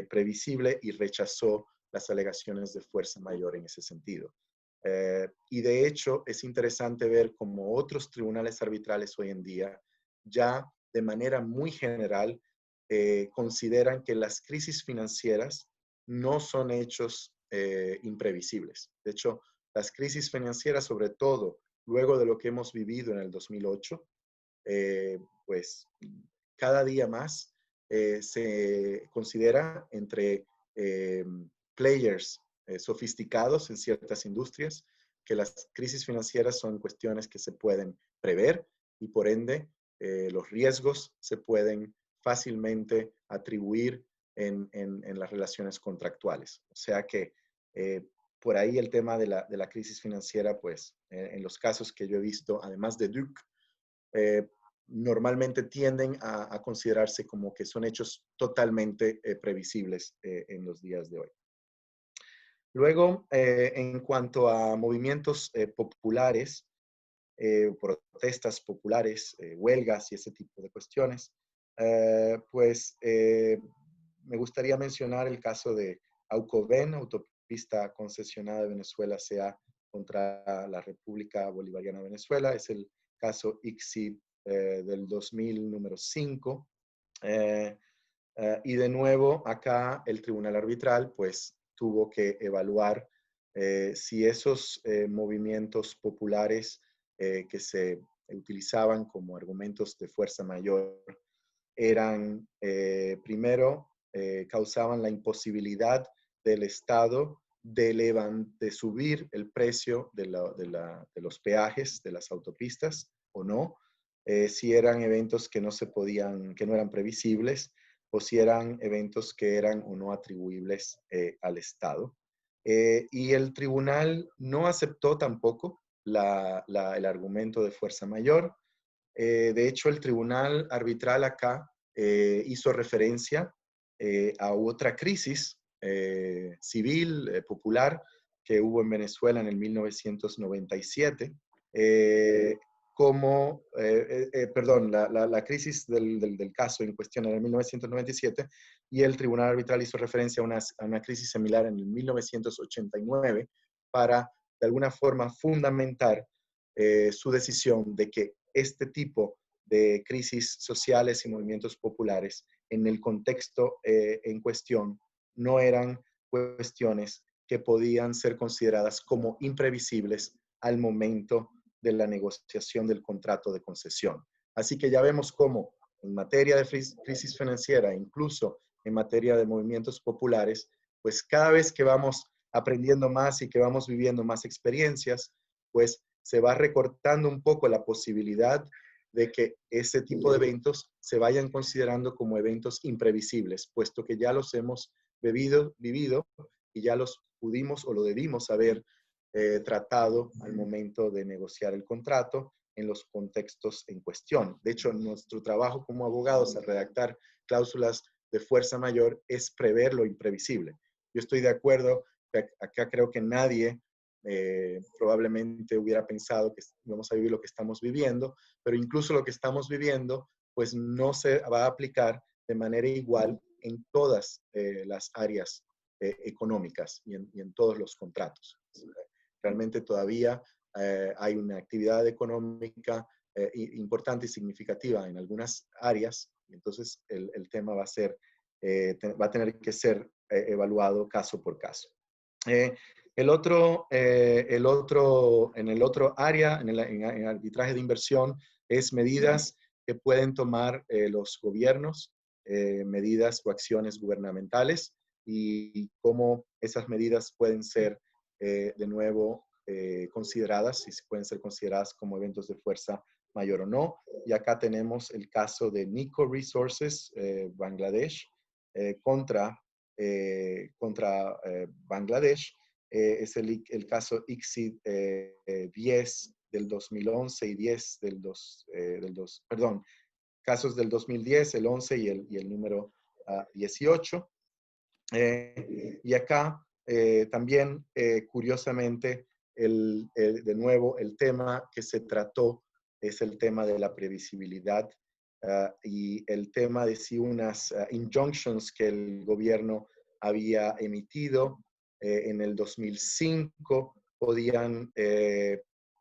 previsible y rechazó las alegaciones de fuerza mayor en ese sentido. Y de hecho es interesante ver cómo otros tribunales arbitrales hoy en día ya de manera muy general consideran que las crisis financieras no son hechos imprevisibles. De hecho, las crisis financieras, sobre todo luego de lo que hemos vivido en el 2008, pues cada día más se considera entre players sofisticados en ciertas industrias que las crisis financieras son cuestiones que se pueden prever y por ende los riesgos se pueden fácilmente atribuir en las relaciones contractuales. O sea que por ahí el tema de la crisis financiera, pues en los casos que yo he visto, además de Duke, normalmente tienden a considerarse como que son hechos totalmente previsibles en los días de hoy. Luego, en cuanto a movimientos populares, protestas populares, huelgas y ese tipo de cuestiones, pues me gustaría mencionar el caso de Aucoven, autopista concesionada de Venezuela S.A. contra la República Bolivariana de Venezuela. Es el caso ICSID del 2000, número 5. Y de nuevo, acá el tribunal arbitral pues tuvo que evaluar si esos movimientos populares que se utilizaban como argumentos de fuerza mayor eran, primero, causaban la imposibilidad del Estado de subir el precio de los peajes de las autopistas o no, si eran eventos que no se podían, que no eran previsibles, o si eran eventos que eran o no atribuibles al Estado. Y el tribunal no aceptó tampoco el argumento de fuerza mayor. De hecho, el tribunal arbitral acá hizo referencia a otra crisis civil, popular, que hubo en Venezuela en el 1997, perdón, la crisis del caso en cuestión en el 1997, y el tribunal arbitral hizo referencia a una crisis similar en el 1989 para, de alguna forma, fundamentar su decisión de que este tipo de crisis sociales y movimientos populares en el contexto en cuestión no eran cuestiones que podían ser consideradas como imprevisibles al momento de la negociación del contrato de concesión. Así que ya vemos cómo en materia de crisis financiera, incluso en materia de movimientos populares, pues cada vez que vamos aprendiendo más y que vamos viviendo más experiencias, pues se va recortando un poco la posibilidad de que ese tipo de eventos se vayan considerando como eventos imprevisibles, puesto que ya los hemos vivido y ya los pudimos o lo debimos haber tratado al momento de negociar el contrato en los contextos en cuestión. De hecho, nuestro trabajo como abogados al redactar cláusulas de fuerza mayor es prever lo imprevisible. Yo estoy de acuerdo, acá creo que nadie probablemente hubiera pensado que vamos a vivir lo que estamos viviendo, pero incluso lo que estamos viviendo pues no se va a aplicar de manera igual en todas las áreas económicas y en todos los contratos. Realmente todavía hay una actividad económica importante y significativa en algunas áreas, y entonces el tema va a tener que ser evaluado caso por caso. En el otro área, en arbitraje de inversión, es medidas que pueden tomar los gobiernos, medidas o acciones gubernamentales, y cómo esas medidas pueden ser de nuevo consideradas, si pueden ser consideradas como eventos de fuerza mayor o no. Y acá tenemos el caso de Nico Resources, Bangladesh, contra Bangladesh. Es el caso ICSID 10 del 2011 y 10 perdón, casos del 2010, el 11 y el número 18. Y acá también, curiosamente, de nuevo, el tema que se trató es el tema de la previsibilidad y el tema de si unas injunctions que el gobierno había emitido en el 2005 podían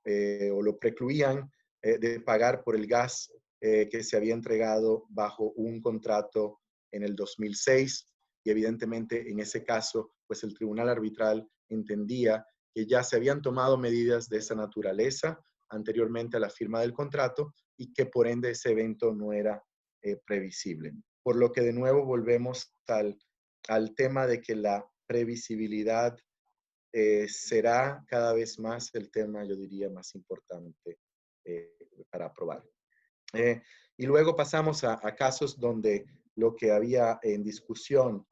o lo precluían de pagar por el gas que se había entregado bajo un contrato en el 2006. Y evidentemente en ese caso, pues el tribunal arbitral entendía que ya se habían tomado medidas de esa naturaleza anteriormente a la firma del contrato y que por ende ese evento no era previsible. Por lo que de nuevo volvemos al tema de que la previsibilidad será cada vez más el tema, yo diría, más importante para aprobar. Y luego pasamos a casos donde lo que había en discusión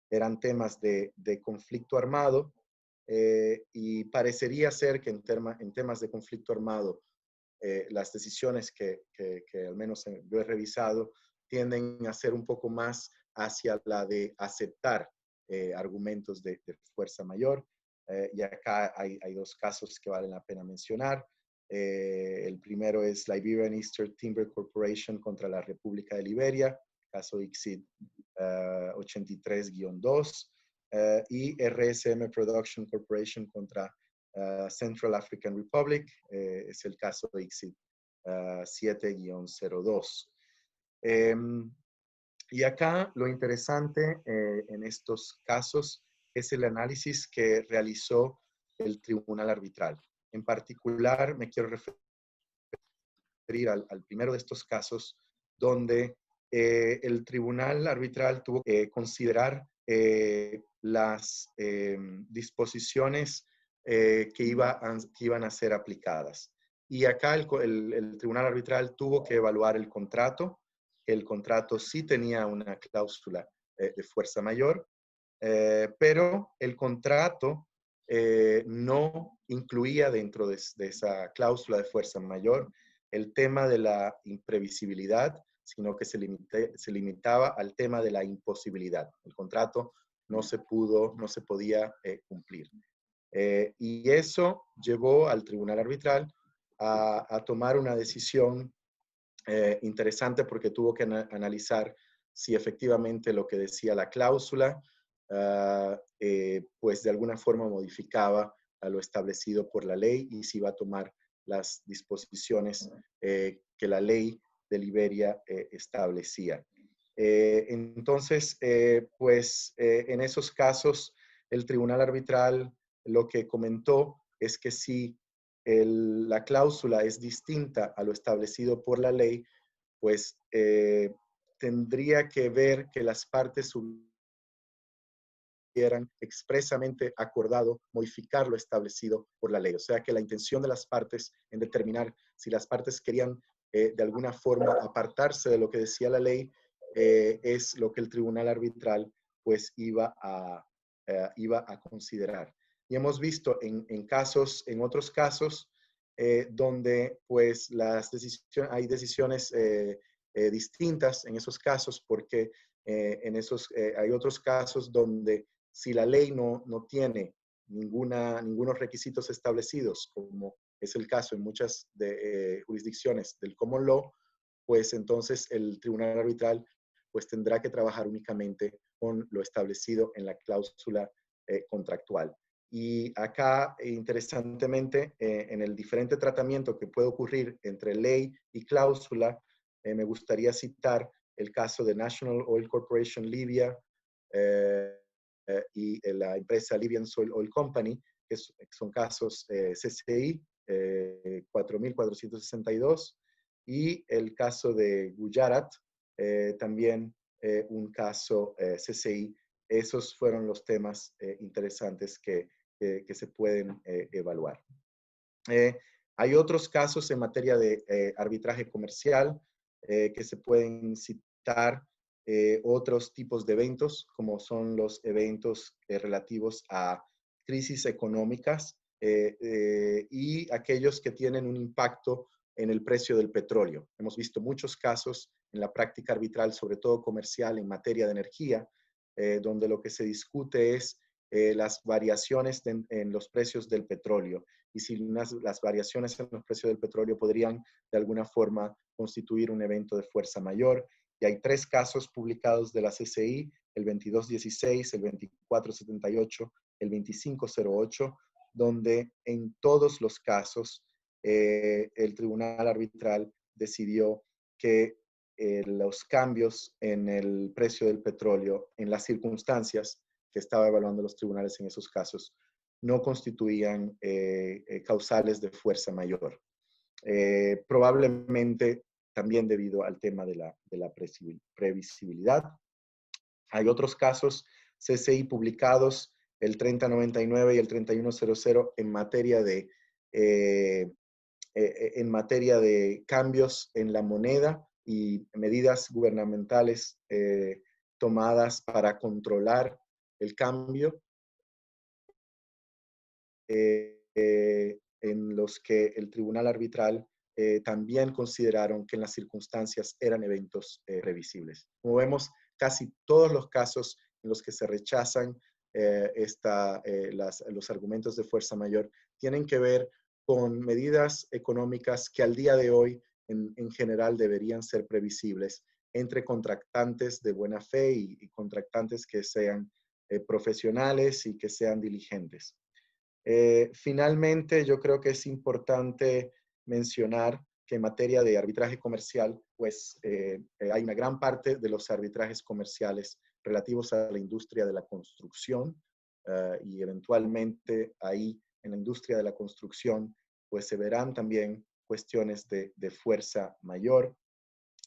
eran temas de conflicto armado, y parecería ser que en temas de conflicto armado, las decisiones que al menos yo he revisado tienden a ser un poco más hacia la de aceptar argumentos de fuerza mayor. Y acá hay dos casos que valen la pena mencionar. El primero es Liberian Eastern Timber Corporation contra la República de Liberia, caso ICSID 83-2, y RSM Production Corporation contra Central African Republic, es el caso ICSID 7-02. Y acá lo interesante en estos casos es el análisis que realizó el tribunal arbitral. En particular, me quiero referir al primero de estos casos, donde el tribunal arbitral tuvo que considerar las disposiciones que iban a ser aplicadas. Y acá el tribunal arbitral tuvo que evaluar el contrato. El contrato sí tenía una cláusula de fuerza mayor, pero el contrato no incluía dentro de esa cláusula de fuerza mayor el tema de la imprevisibilidad, sino que se limitaba al tema de la imposibilidad. El contrato no se podía cumplir. Y eso llevó al tribunal arbitral a tomar una decisión interesante, porque tuvo que analizar si efectivamente lo que decía la cláusula pues de alguna forma modificaba a lo establecido por la ley, y si iba a tomar las disposiciones que la ley de Liberia establecía. Entonces, en esos casos, el tribunal arbitral lo que comentó es que si la cláusula es distinta a lo establecido por la ley, pues tendría que ver que las partes hubieran expresamente acordado modificar lo establecido por la ley. O sea, que la intención de las partes en determinar si las partes querían de alguna forma apartarse de lo que decía la ley, es lo que el tribunal arbitral pues iba a considerar. Y hemos visto en otros casos, donde pues hay decisiones distintas en esos casos, porque hay otros casos donde si la ley no tiene ningunos requisitos establecidos, como es el caso en muchas jurisdicciones del common law, pues entonces el tribunal arbitral pues tendrá que trabajar únicamente con lo establecido en la cláusula contractual. Y acá, interesantemente, en el diferente tratamiento que puede ocurrir entre ley y cláusula, me gustaría citar el caso de National Oil Corporation Libya y la empresa Libyan Soil Oil Company, que son casos CCI 4462, y el caso de Gujarat, también un caso CCI. Esos fueron los temas interesantes que se pueden evaluar. Hay otros casos en materia de arbitraje comercial que se pueden citar, otros tipos de eventos, como son los eventos relativos a crisis económicas y aquellos que tienen un impacto en el precio del petróleo. Hemos visto muchos casos en la práctica arbitral, sobre todo comercial, en materia de energía, donde lo que se discute es las variaciones en los precios del petróleo, y si las variaciones en los precios del petróleo podrían de alguna forma constituir un evento de fuerza mayor. Y hay 3 casos publicados de la CCI, el 2216, el 2478, el 2508, donde en todos los casos el tribunal arbitral decidió que los cambios en el precio del petróleo, en las circunstancias que estaba evaluando los tribunales en esos casos, no constituían causales de fuerza mayor. Probablemente también debido al tema de la previsibilidad. Hay otros casos CCI publicados, el 3099 y el 3100, en materia de cambios en la moneda y medidas gubernamentales tomadas para controlar el cambio, en los que el tribunal arbitral también consideraron que en las circunstancias eran eventos previsibles. Como vemos, casi todos los casos en los que se rechazan los argumentos de fuerza mayor tienen que ver con medidas económicas que al día de hoy en general deberían ser previsibles entre contratantes de buena fe y contratantes que sean profesionales y que sean diligentes. Finalmente, yo creo que es importante mencionar que en materia de arbitraje comercial, pues hay una gran parte de los arbitrajes comerciales relativos a la industria de la construcción y eventualmente ahí en la industria de la construcción, pues se verán también cuestiones de fuerza mayor.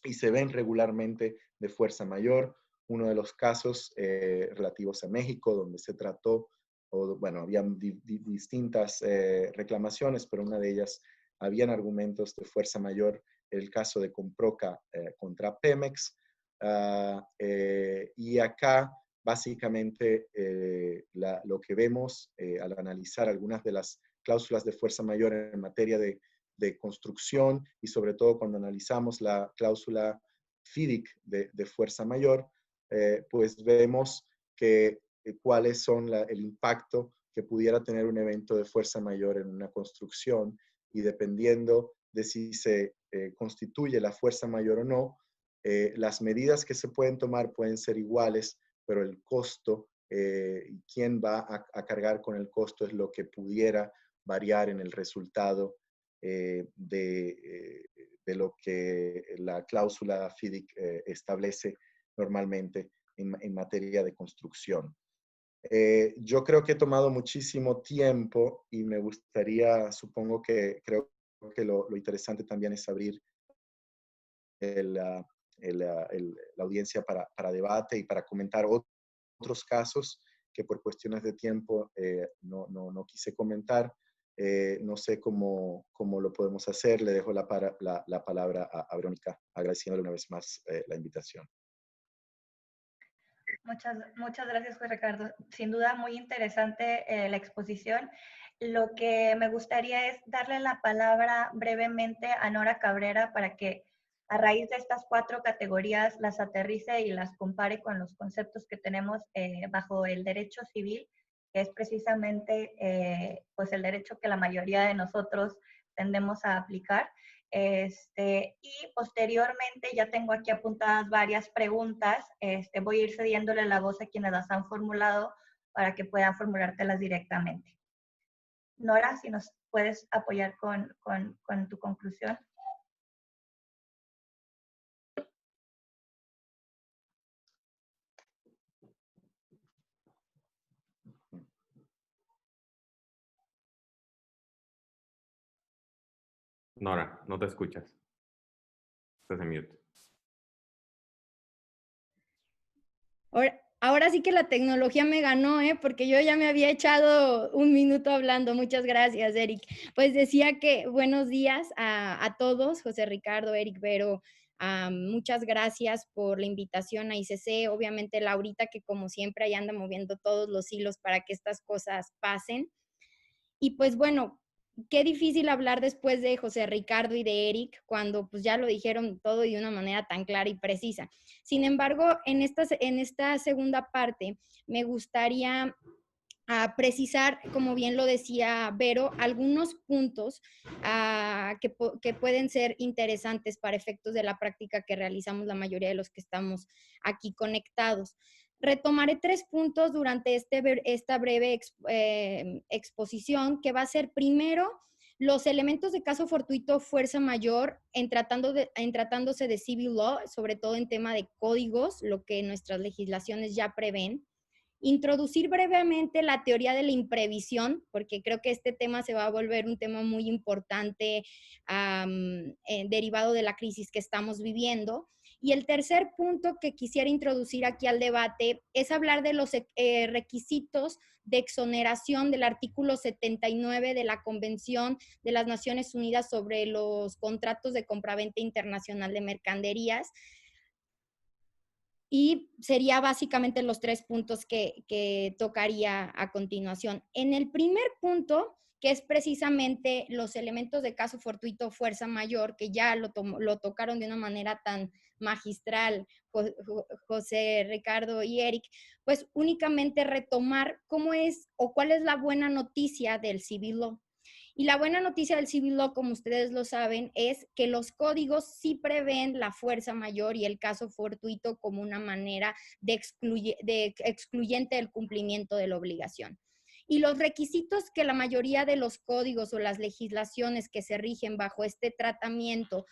y se ven regularmente de fuerza mayor. Uno de los casos relativos a México, donde se trató, bueno, habían distintas reclamaciones, pero una de ellas habían argumentos de fuerza mayor, el caso de Comproca contra Pemex. Y acá, básicamente, lo que vemos al analizar algunas de las cláusulas de fuerza mayor en materia de construcción y sobre todo cuando analizamos la cláusula FIDIC de fuerza mayor, pues vemos que cuáles son el impacto que pudiera tener un evento de fuerza mayor en una construcción, y dependiendo de si se constituye la fuerza mayor o no, las medidas que se pueden tomar pueden ser iguales, pero el costo y quién va a cargar con el costo es lo que pudiera variar en el resultado de lo que la cláusula FIDIC establece normalmente en materia de construcción. Yo creo que he tomado muchísimo tiempo y me gustaría, creo que lo interesante también es abrir la audiencia para debate y para comentar otros casos que por cuestiones de tiempo no quise comentar. No sé cómo lo podemos hacer. Le dejo la palabra a Verónica, agradeciéndole una vez más la invitación. Muchas gracias, Juan Ricardo. Sin duda, muy interesante la exposición. Lo que me gustaría es darle la palabra brevemente a Nora Cabrera para que a raíz de estas 4 categorías las aterrice y las compare con los conceptos que tenemos bajo el derecho civil, que es precisamente pues el derecho que la mayoría de nosotros tendemos a aplicar. Y posteriormente ya tengo aquí apuntadas varias preguntas. Voy a ir cediéndole la voz a quienes las han formulado para que puedan formulártelas directamente. Nora, si nos puedes apoyar con tu conclusión. Nora, no te escuchas. Estás en mute. Ahora sí que la tecnología me ganó, porque yo ya me había echado un minuto hablando. Muchas gracias, Eric. Pues decía que buenos días a todos, José Ricardo, Eric, Vero. Muchas gracias por la invitación a ICC. Obviamente, Laurita, que como siempre ahí anda moviendo todos los hilos para que estas cosas pasen. Y pues bueno, qué difícil hablar después de José Ricardo y de Eric cuando pues ya lo dijeron todo y de una manera tan clara y precisa. Sin embargo, en esta segunda parte me gustaría precisar, como bien lo decía Vero, algunos puntos que pueden ser interesantes para efectos de la práctica que realizamos la mayoría de los que estamos aquí conectados. Retomaré 3 puntos durante esta breve exposición, que va a ser primero los elementos de caso fortuito fuerza mayor en tratándose de civil law, sobre todo en tema de códigos, lo que nuestras legislaciones ya prevén. Introducir brevemente la teoría de la imprevisión, porque creo que este tema se va a volver un tema muy importante derivado de la crisis que estamos viviendo. Y el tercer punto que quisiera introducir aquí al debate es hablar de los requisitos de exoneración del artículo 79 de la Convención de las Naciones Unidas sobre los contratos de compraventa internacional de mercaderías. Y sería básicamente los 3 puntos que tocaría a continuación. En el primer punto, que es precisamente los elementos de caso fortuito fuerza mayor, que ya lo tocaron de una manera tan magistral José Ricardo y Eric, pues únicamente retomar cómo es o cuál es la buena noticia del civil law. Y la buena noticia del civil law, como ustedes lo saben, es que los códigos sí prevén la fuerza mayor y el caso fortuito como una manera de excluyente del cumplimiento de la obligación. Y los requisitos que la mayoría de los códigos o las legislaciones que se rigen bajo este tratamiento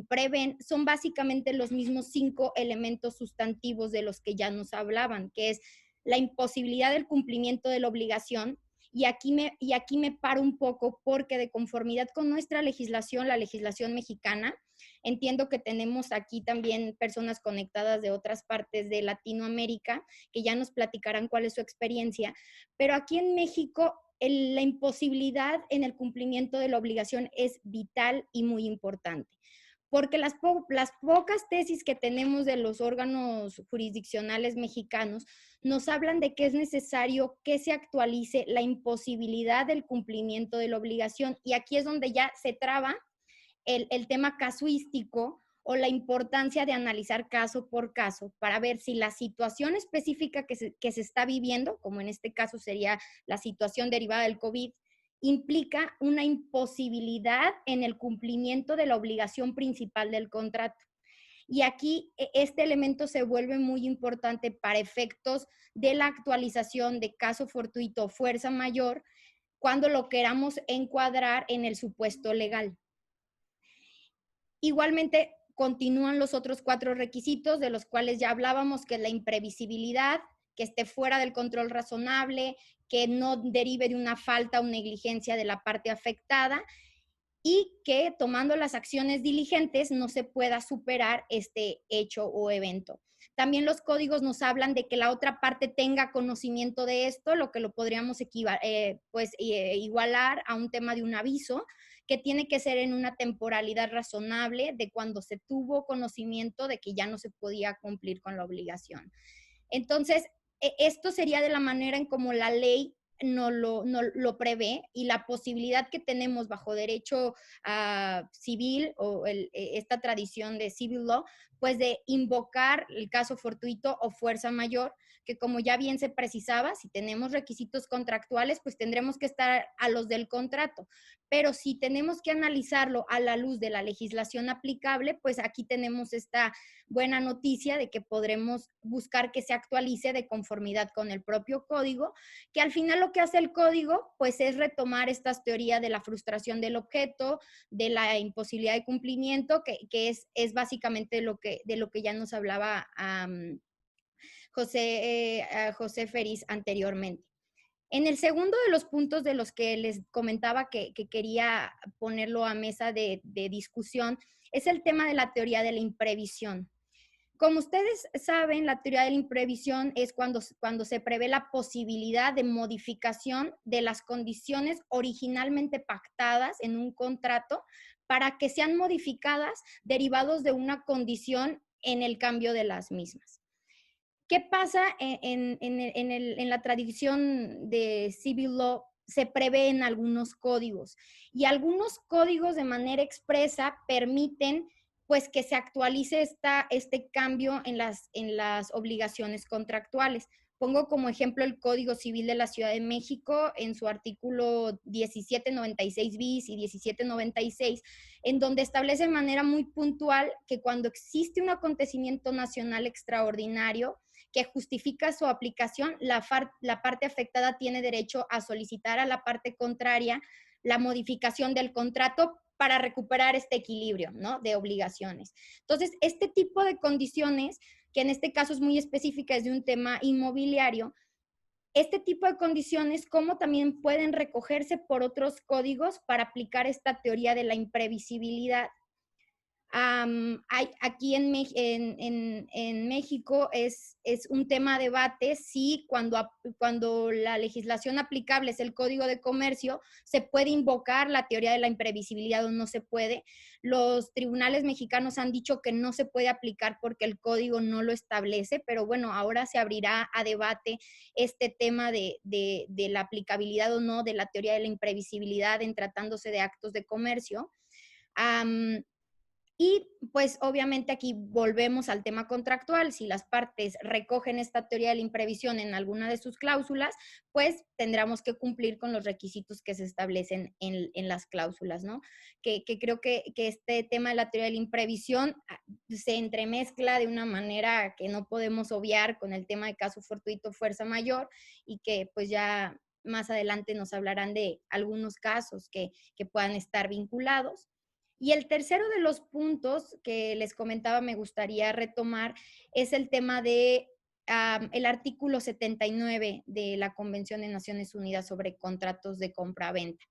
prevén son básicamente los mismos 5 elementos sustantivos de los que ya nos hablaban, que es la imposibilidad del cumplimiento de la obligación. Y aquí me paro un poco porque de conformidad con nuestra legislación, la legislación mexicana, entiendo que tenemos aquí también personas conectadas de otras partes de Latinoamérica que ya nos platicarán cuál es su experiencia, pero aquí en México la imposibilidad en el cumplimiento de la obligación es vital y muy importante. Porque las pocas tesis que tenemos de los órganos jurisdiccionales mexicanos nos hablan de que es necesario que se actualice la imposibilidad del cumplimiento de la obligación. Y aquí es donde ya se traba el tema casuístico o la importancia de analizar caso por caso para ver si la situación específica que se está viviendo, como en este caso sería la situación derivada del COVID, implica una imposibilidad en el cumplimiento de la obligación principal del contrato. Y aquí este elemento se vuelve muy importante para efectos de la actualización de caso fortuito o fuerza mayor cuando lo queramos encuadrar en el supuesto legal. Igualmente, continúan los otros 4 requisitos de los cuales ya hablábamos, que es la imprevisibilidad, que esté fuera del control razonable, que no derive de una falta o negligencia de la parte afectada y que tomando las acciones diligentes no se pueda superar este hecho o evento. También los códigos nos hablan de que la otra parte tenga conocimiento de esto, lo que lo podríamos igualar a un tema de un aviso, que tiene que ser en una temporalidad razonable de cuando se tuvo conocimiento de que ya no se podía cumplir con la obligación. Entonces, esto sería de la manera en como la ley no lo prevé, y la posibilidad que tenemos bajo derecho civil o esta tradición de civil law, pues de invocar el caso fortuito o fuerza mayor, que como ya bien se precisaba, si tenemos requisitos contractuales, pues tendremos que estar a los del contrato. Pero si tenemos que analizarlo a la luz de la legislación aplicable, pues aquí tenemos esta buena noticia de que podremos buscar que se actualice de conformidad con el propio código, que al final lo que hace el código, pues es retomar estas teorías de la frustración del objeto, de la imposibilidad de cumplimiento, que es básicamente de lo que ya nos hablaba José Feriz anteriormente. En el segundo de los puntos de los que les comentaba que quería ponerlo a mesa de discusión es el tema de la teoría de la imprevisión. Como ustedes saben, la teoría de la imprevisión es cuando se prevé la posibilidad de modificación de las condiciones originalmente pactadas en un contrato para que sean modificadas derivados de una condición en el cambio de las mismas. ¿Qué pasa en la tradición de civil law? Se prevé en algunos códigos, y algunos códigos de manera expresa permiten pues que se actualice este cambio en las obligaciones contractuales. Pongo como ejemplo el Código Civil de la Ciudad de México en su artículo 1796 bis y 1796, en donde establece de manera muy puntual que cuando existe un acontecimiento nacional extraordinario que justifica su aplicación, la parte afectada tiene derecho a solicitar a la parte contraria la modificación del contrato para recuperar este equilibrio, ¿no?, de obligaciones. Entonces, este tipo de condiciones, que en este caso es muy específica, es de un tema inmobiliario, este tipo de condiciones, como también pueden recogerse por otros códigos para aplicar esta teoría de la imprevisibilidad. Aquí en México es un tema de debate si cuando la legislación aplicable es el Código de Comercio, se puede invocar la teoría de la imprevisibilidad o no se puede. Los tribunales mexicanos han dicho que no se puede aplicar porque el código no lo establece, pero bueno, ahora se abrirá a debate este tema de la aplicabilidad o no de la teoría de la imprevisibilidad en tratándose de actos de comercio. Y pues obviamente aquí volvemos al tema contractual. Si las partes recogen esta teoría de la imprevisión en alguna de sus cláusulas, pues tendremos que cumplir con los requisitos que se establecen en las cláusulas, ¿no? Que creo que este tema de la teoría de la imprevisión se entremezcla de una manera que no podemos obviar con el tema de caso fortuito fuerza mayor, y que pues ya más adelante nos hablarán de algunos casos que puedan estar vinculados. Y el tercero de los puntos que les comentaba me gustaría retomar es el tema de el artículo 79 de la Convención de Naciones Unidas sobre contratos de compra-venta,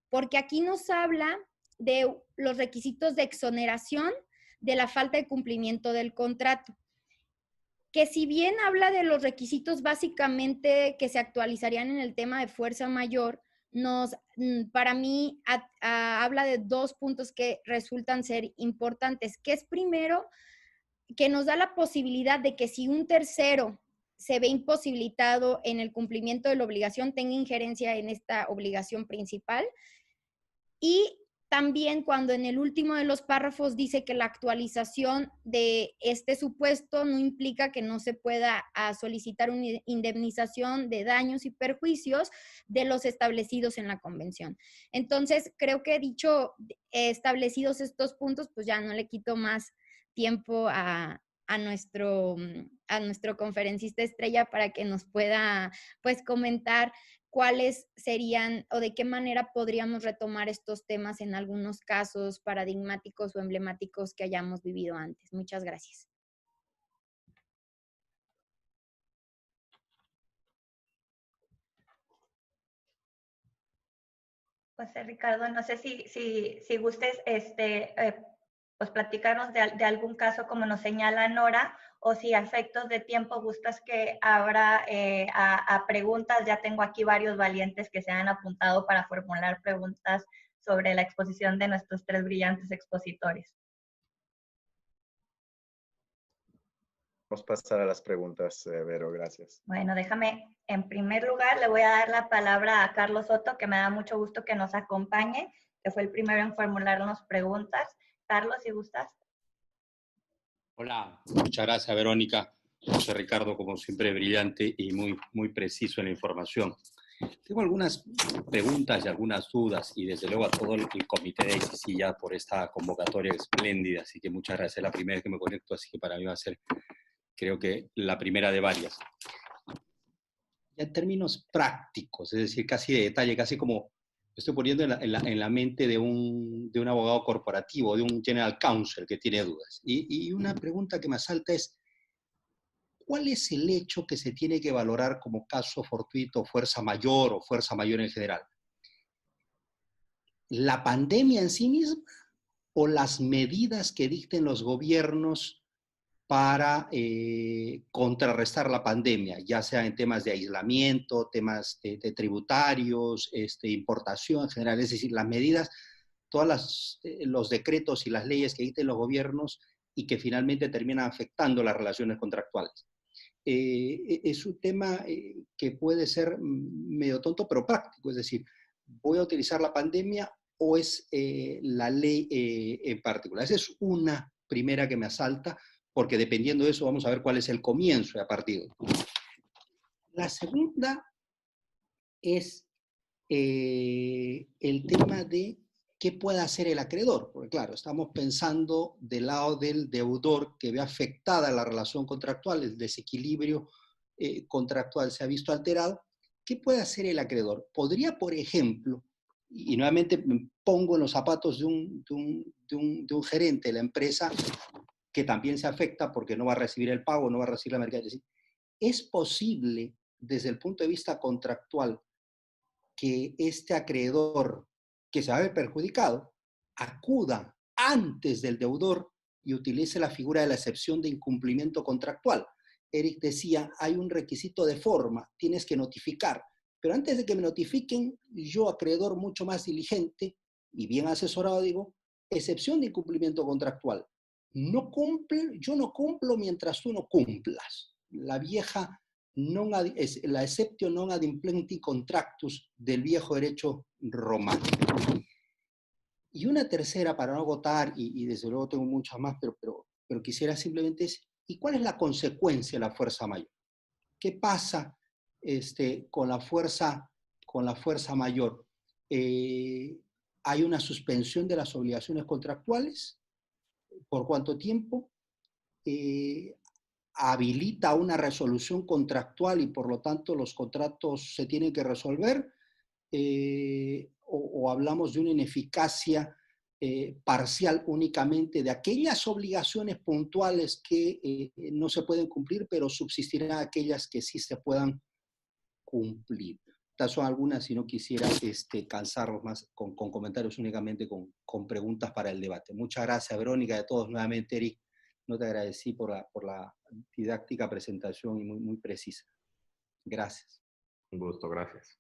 porque aquí nos habla de los requisitos de exoneración de la falta de cumplimiento del contrato, que si bien habla de los requisitos básicamente que se actualizarían en el tema de fuerza mayor, para mí habla de 2 puntos que resultan ser importantes, que es primero, que nos da la posibilidad de que si un tercero se ve imposibilitado en el cumplimiento de la obligación, tenga injerencia en esta obligación principal. Y también cuando en el último de los párrafos dice que la actualización de este supuesto no implica que no se pueda solicitar una indemnización de daños y perjuicios de los establecidos en la convención. Entonces, creo que establecidos estos puntos, pues ya no le quito más tiempo a nuestro conferencista estrella para que nos pueda pues comentar cuáles serían o de qué manera podríamos retomar estos temas en algunos casos paradigmáticos o emblemáticos que hayamos vivido antes. Muchas gracias. José Ricardo, no sé si gustes pues platicarnos de algún caso como nos señala Nora, o si a efectos de tiempo gustas que abra a preguntas. Ya tengo aquí varios valientes que se han apuntado para formular preguntas sobre la exposición de nuestros 3 brillantes expositores. Vamos a pasar a las preguntas, Vero, gracias. Bueno, déjame, en primer lugar, le voy a dar la palabra a Carlos Soto, que me da mucho gusto que nos acompañe, que fue el primero en formularnos preguntas. Carlos, si gustas. Hola, muchas gracias, Verónica. José Ricardo, como siempre, brillante y muy preciso en la información. Tengo algunas preguntas y algunas dudas, y desde luego a todo el comité de ICC ya por esta convocatoria espléndida, así que muchas gracias. Es la primera vez que me conecto, así que para mí va a ser, creo que, la primera de varias. Ya en términos prácticos, es decir, casi de detalle, casi como estoy poniendo en la mente de un abogado corporativo, de un general counsel que tiene dudas. Y una pregunta que me asalta es, ¿cuál es el hecho que se tiene que valorar como caso fortuito, fuerza mayor o fuerza mayor en general? ¿La pandemia en sí misma o las medidas que dicten los gobiernos para contrarrestar la pandemia, ya sea en temas de aislamiento, temas de tributarios, importación en general? Es decir, las medidas, todos los decretos y las leyes que dicten los gobiernos y que finalmente terminan afectando las relaciones contractuales. Es un tema que puede ser medio tonto, pero práctico. Es decir, ¿voy a utilizar la pandemia o es la ley en particular? Esa es una primera que me asalta, porque dependiendo de eso vamos a ver cuál es el comienzo a partir de ahí. La segunda es el tema de qué puede hacer el acreedor, porque claro, estamos pensando del lado del deudor que ve afectada la relación contractual, el desequilibrio contractual se ha visto alterado. ¿Qué puede hacer el acreedor? Podría, por ejemplo, y nuevamente me pongo en los zapatos de un gerente de la empresa que también se afecta porque no va a recibir el pago, no va a recibir la mercancía. ¿Es posible, desde el punto de vista contractual, que este acreedor que se va a ver perjudicado acuda antes del deudor y utilice la figura de la excepción de incumplimiento contractual? Eric decía, hay un requisito de forma, tienes que notificar, pero antes de que me notifiquen, yo, acreedor mucho más diligente y bien asesorado, digo, excepción de incumplimiento contractual. No cumple, yo no cumplo mientras tú no cumplas. La vieja la exceptio non ad implenti contractus del viejo derecho romano. Y una tercera, para no agotar, y desde luego tengo muchas más, pero quisiera simplemente es, ¿y cuál es la consecuencia de la fuerza mayor? ¿Qué pasa con la fuerza mayor? ¿Hay una suspensión de las obligaciones contractuales? ¿Por cuánto tiempo? ¿Habilita una resolución contractual y por lo tanto los contratos se tienen que resolver? ¿O hablamos de una ineficacia parcial únicamente de aquellas obligaciones puntuales que no se pueden cumplir, pero subsistirán aquellas que sí se puedan cumplir. Estas son algunas, y no quisiera cansarlos más con comentarios, únicamente con preguntas para el debate. Muchas gracias, Verónica, y a todos nuevamente, Eric. No te agradecí por la didáctica presentación y muy, muy precisa. Gracias. Un gusto, gracias.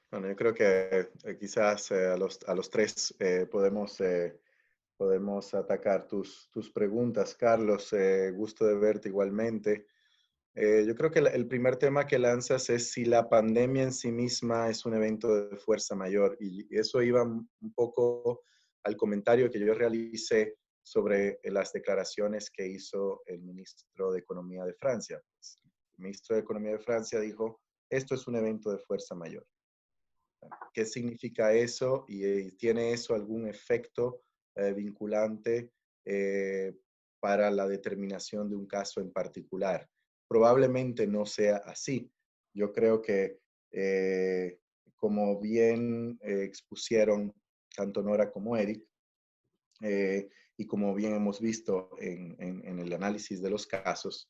Bueno, yo creo que quizás a los tres podemos atacar tus preguntas. Carlos, gusto de verte igualmente. Yo creo que el primer tema que lanzas es si la pandemia en sí misma es un evento de fuerza mayor. Y eso iba un poco al comentario que yo realicé sobre las declaraciones que hizo el ministro de Economía de Francia. El ministro de Economía de Francia dijo, esto es un evento de fuerza mayor. ¿Qué significa eso? ¿Y tiene eso algún efecto vinculante para la determinación de un caso en particular? Probablemente no sea así. Yo creo que, como bien expusieron tanto Nora como Eric, y como bien hemos visto en el análisis de los casos,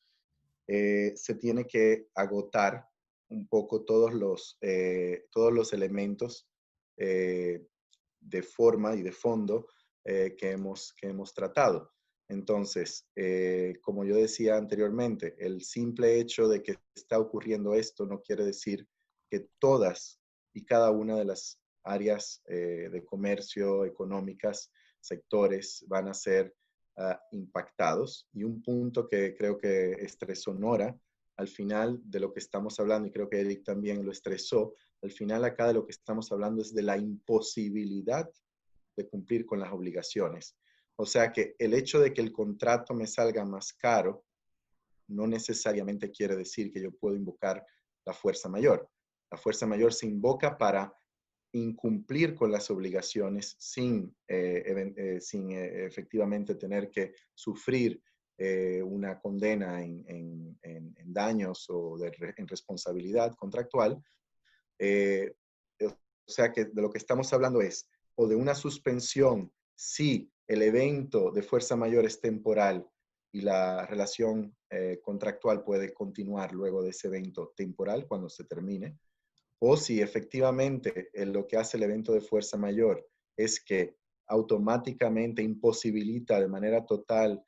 se tiene que agotar un poco todos los elementos de forma y de fondo que hemos tratado. Entonces, como yo decía anteriormente, el simple hecho de que está ocurriendo esto no quiere decir que todas y cada una de las áreas de comercio, económicas, sectores van a ser impactados. Y un punto que creo que estresó Nora al final de lo que estamos hablando, y creo que Eric también lo estresó, al final acá de lo que estamos hablando es de la imposibilidad de cumplir con las obligaciones. O sea que el hecho de que el contrato me salga más caro no necesariamente quiere decir que yo puedo invocar la fuerza mayor. La fuerza mayor se invoca para incumplir con las obligaciones sin efectivamente tener que sufrir una condena en daños o en responsabilidad contractual. O sea que de lo que estamos hablando es o de una suspensión si el evento de fuerza mayor es temporal y la relación contractual puede continuar luego de ese evento temporal cuando se termine, o si efectivamente lo que hace el evento de fuerza mayor es que automáticamente imposibilita de manera total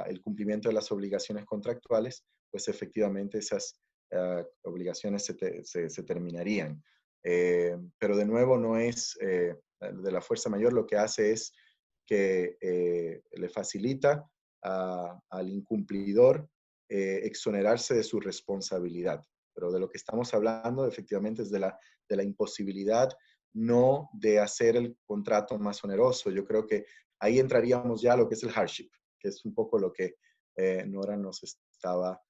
el cumplimiento de las obligaciones contractuales, pues efectivamente esas obligaciones se terminarían. Pero de nuevo no es de la fuerza mayor, lo que hace es que le facilita al incumplidor exonerarse de su responsabilidad. Pero de lo que estamos hablando efectivamente es de la imposibilidad, no de hacer el contrato más oneroso. Yo creo que ahí entraríamos ya a lo que es el hardship, que es un poco lo que Nora nos estaba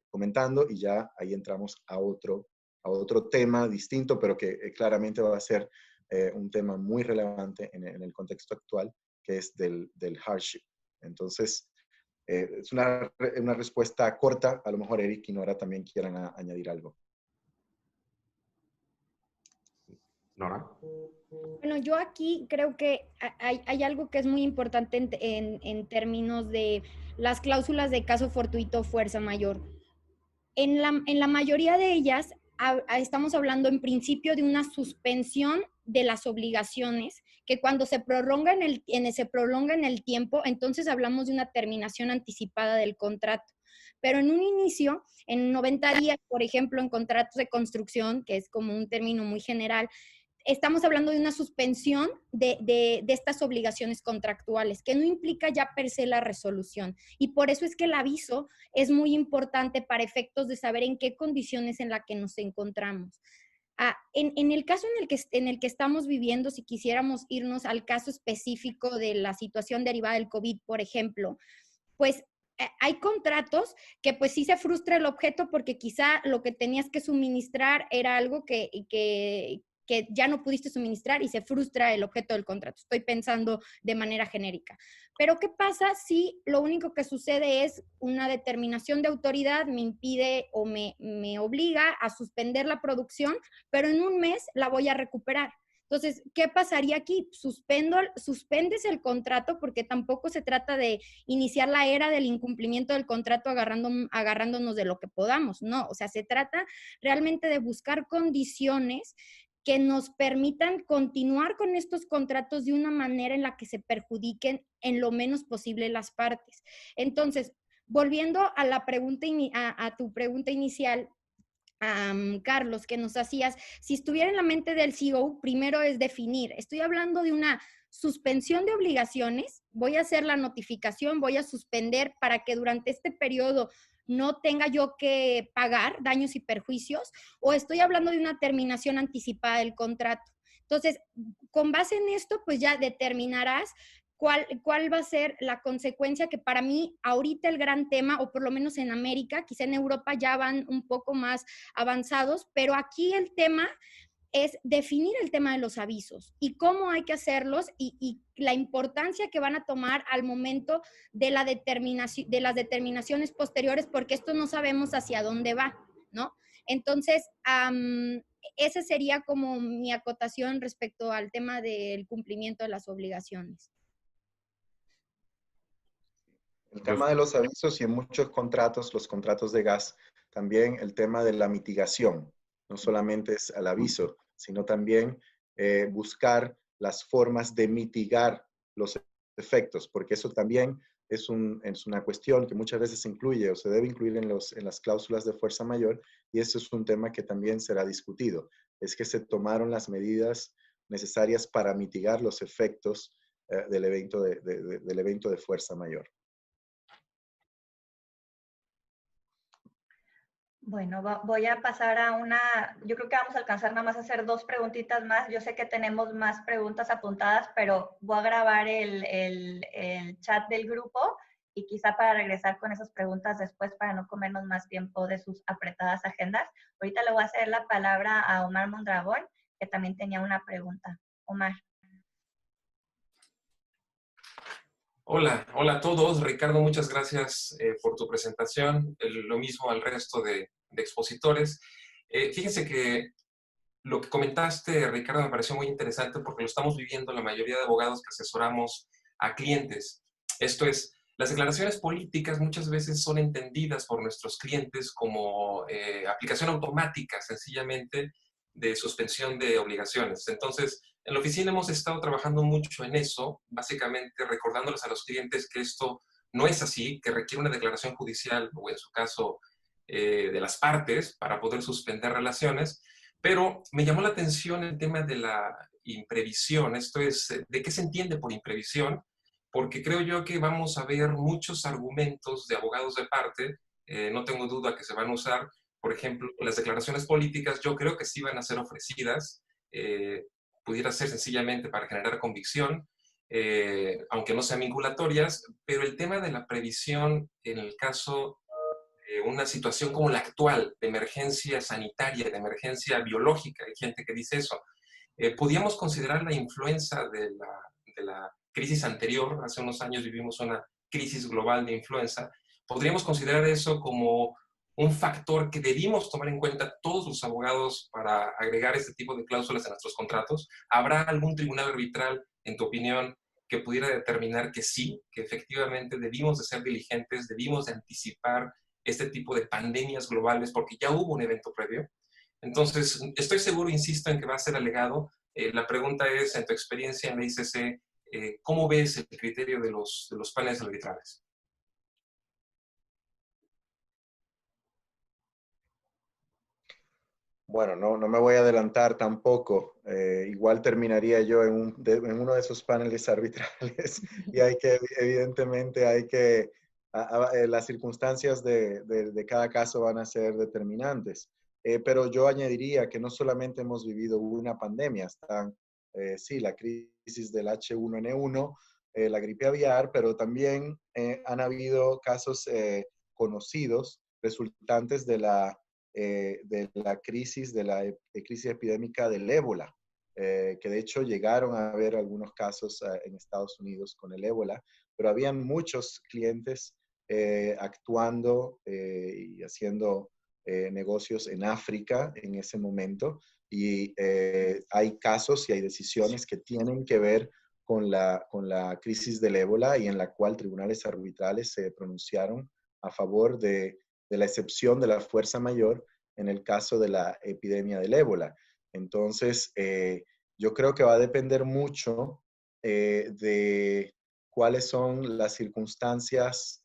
comentando, y ya ahí entramos a otro tema distinto, pero que claramente va a ser un tema muy relevante en el contexto actual, que es del hardship. Entonces, es una respuesta corta. A lo mejor Eric y Nora también quieran añadir algo. Nora. Bueno, yo aquí creo que hay algo que es muy importante en términos de las cláusulas de caso fortuito o fuerza mayor. En la mayoría de ellas estamos hablando en principio de una suspensión de las obligaciones, que cuando se prolonga en el tiempo, entonces hablamos de una terminación anticipada del contrato. Pero en un inicio, en 90 días, por ejemplo, en contratos de construcción, que es como un término muy general, estamos hablando de una suspensión de estas obligaciones contractuales, que no implica ya per se la resolución. Y por eso es que el aviso es muy importante para efectos de saber en qué condiciones en la que nos encontramos. En el caso en el que estamos viviendo, si quisiéramos irnos al caso específico de la situación derivada del COVID, por ejemplo, pues hay contratos que pues sí se frustra el objeto porque quizá lo que tenías que suministrar era algo que que ya no pudiste suministrar y se frustra el objeto del contrato. Estoy pensando de manera genérica. Pero ¿qué pasa si lo único que sucede es una determinación de autoridad me impide o me obliga a suspender la producción, pero en un mes la voy a recuperar? Entonces, ¿qué pasaría aquí? Suspendes el contrato, porque tampoco se trata de iniciar la era del incumplimiento del contrato agarrándonos de lo que podamos, no, o sea, se trata realmente de buscar condiciones que nos permitan continuar con estos contratos de una manera en la que se perjudiquen en lo menos posible las partes. Entonces, volviendo a la pregunta, a tu pregunta inicial, Carlos, que nos hacías, si estuviera en la mente del CEO, primero es definir, estoy hablando de una suspensión de obligaciones, voy a hacer la notificación, voy a suspender para que durante este periodo no tenga yo que pagar daños y perjuicios, o estoy hablando de una terminación anticipada del contrato. Entonces, con base en esto, pues ya determinarás cuál va a ser la consecuencia, que para mí ahorita el gran tema, o por lo menos en América, quizá en Europa ya van un poco más avanzados, pero aquí el tema es definir el tema de los avisos y cómo hay que hacerlos y la importancia que van a tomar al momento de las determinaciones posteriores, porque esto no sabemos hacia dónde va, ¿no? Entonces, esa sería como mi acotación respecto al tema del cumplimiento de las obligaciones. El tema de los avisos y en muchos contratos, los contratos de gas, también el tema de la mitigación. No solamente es el aviso, sino también buscar las formas de mitigar los efectos, porque eso también es una cuestión que muchas veces se incluye o se debe incluir en las cláusulas de fuerza mayor, y eso es un tema que también será discutido. Es que se tomaron las medidas necesarias para mitigar los efectos del evento de fuerza mayor. Bueno, voy a pasar a yo creo que vamos a alcanzar nada más a hacer 2 preguntitas más. Yo sé que tenemos más preguntas apuntadas, pero voy a grabar el chat del grupo y quizá para regresar con esas preguntas después para no comernos más tiempo de sus apretadas agendas. Ahorita le voy a hacer la palabra a Omar Mondragón, que también tenía una pregunta. Omar. Hola a todos. Ricardo, muchas gracias por tu presentación. Lo mismo al resto de expositores. Fíjense que lo que comentaste, Ricardo, me pareció muy interesante porque lo estamos viviendo la mayoría de abogados que asesoramos a clientes. Esto es, las declaraciones políticas muchas veces son entendidas por nuestros clientes como aplicación automática, sencillamente, de suspensión de obligaciones. Entonces, en la oficina hemos estado trabajando mucho en eso, básicamente recordándoles a los clientes que esto no es así, que requiere una declaración judicial, o en su caso, de las partes, para poder suspender relaciones. Pero me llamó la atención el tema de la imprevisión. Esto es, ¿de qué se entiende por imprevisión? Porque creo yo que vamos a ver muchos argumentos de abogados de parte, no tengo duda que se van a usar. Por ejemplo, las declaraciones políticas yo creo que sí van a ser ofrecidas, pudiera ser sencillamente para generar convicción, aunque no sean vinculatorias, pero el tema de la previsión en el caso de una situación como la actual, de emergencia sanitaria, de emergencia biológica, hay gente que dice eso, podríamos considerar la influenza de la crisis anterior, hace unos años vivimos una crisis global de influenza, podríamos considerar eso como un factor que debimos tomar en cuenta todos los abogados para agregar este tipo de cláusulas a nuestros contratos. ¿Habrá algún tribunal arbitral, en tu opinión, que pudiera determinar que sí, que efectivamente debimos de ser diligentes, debimos de anticipar este tipo de pandemias globales porque ya hubo un evento previo? Entonces, estoy seguro, insisto, en que va a ser alegado. La pregunta es, en tu experiencia en la ICC, ¿cómo ves el criterio de los paneles arbitrales? Bueno, no me voy a adelantar tampoco. Igual terminaría yo en uno de esos paneles arbitrales y evidentemente las circunstancias de cada caso van a ser determinantes. Pero yo añadiría que no solamente hemos vivido una pandemia, están, sí, la crisis del H1N1, la gripe aviar, pero también han habido casos conocidos resultantes de la crisis epidémica del ébola, que de hecho llegaron a haber algunos casos en Estados Unidos con el ébola, pero habían muchos clientes actuando y haciendo negocios en África en ese momento. Y hay casos y hay decisiones que tienen que ver con la crisis del ébola y en la cual tribunales arbitrales se pronunciaron a favor de la excepción de la fuerza mayor en el caso de la epidemia del ébola. Entonces, yo creo que va a depender mucho de cuáles son las circunstancias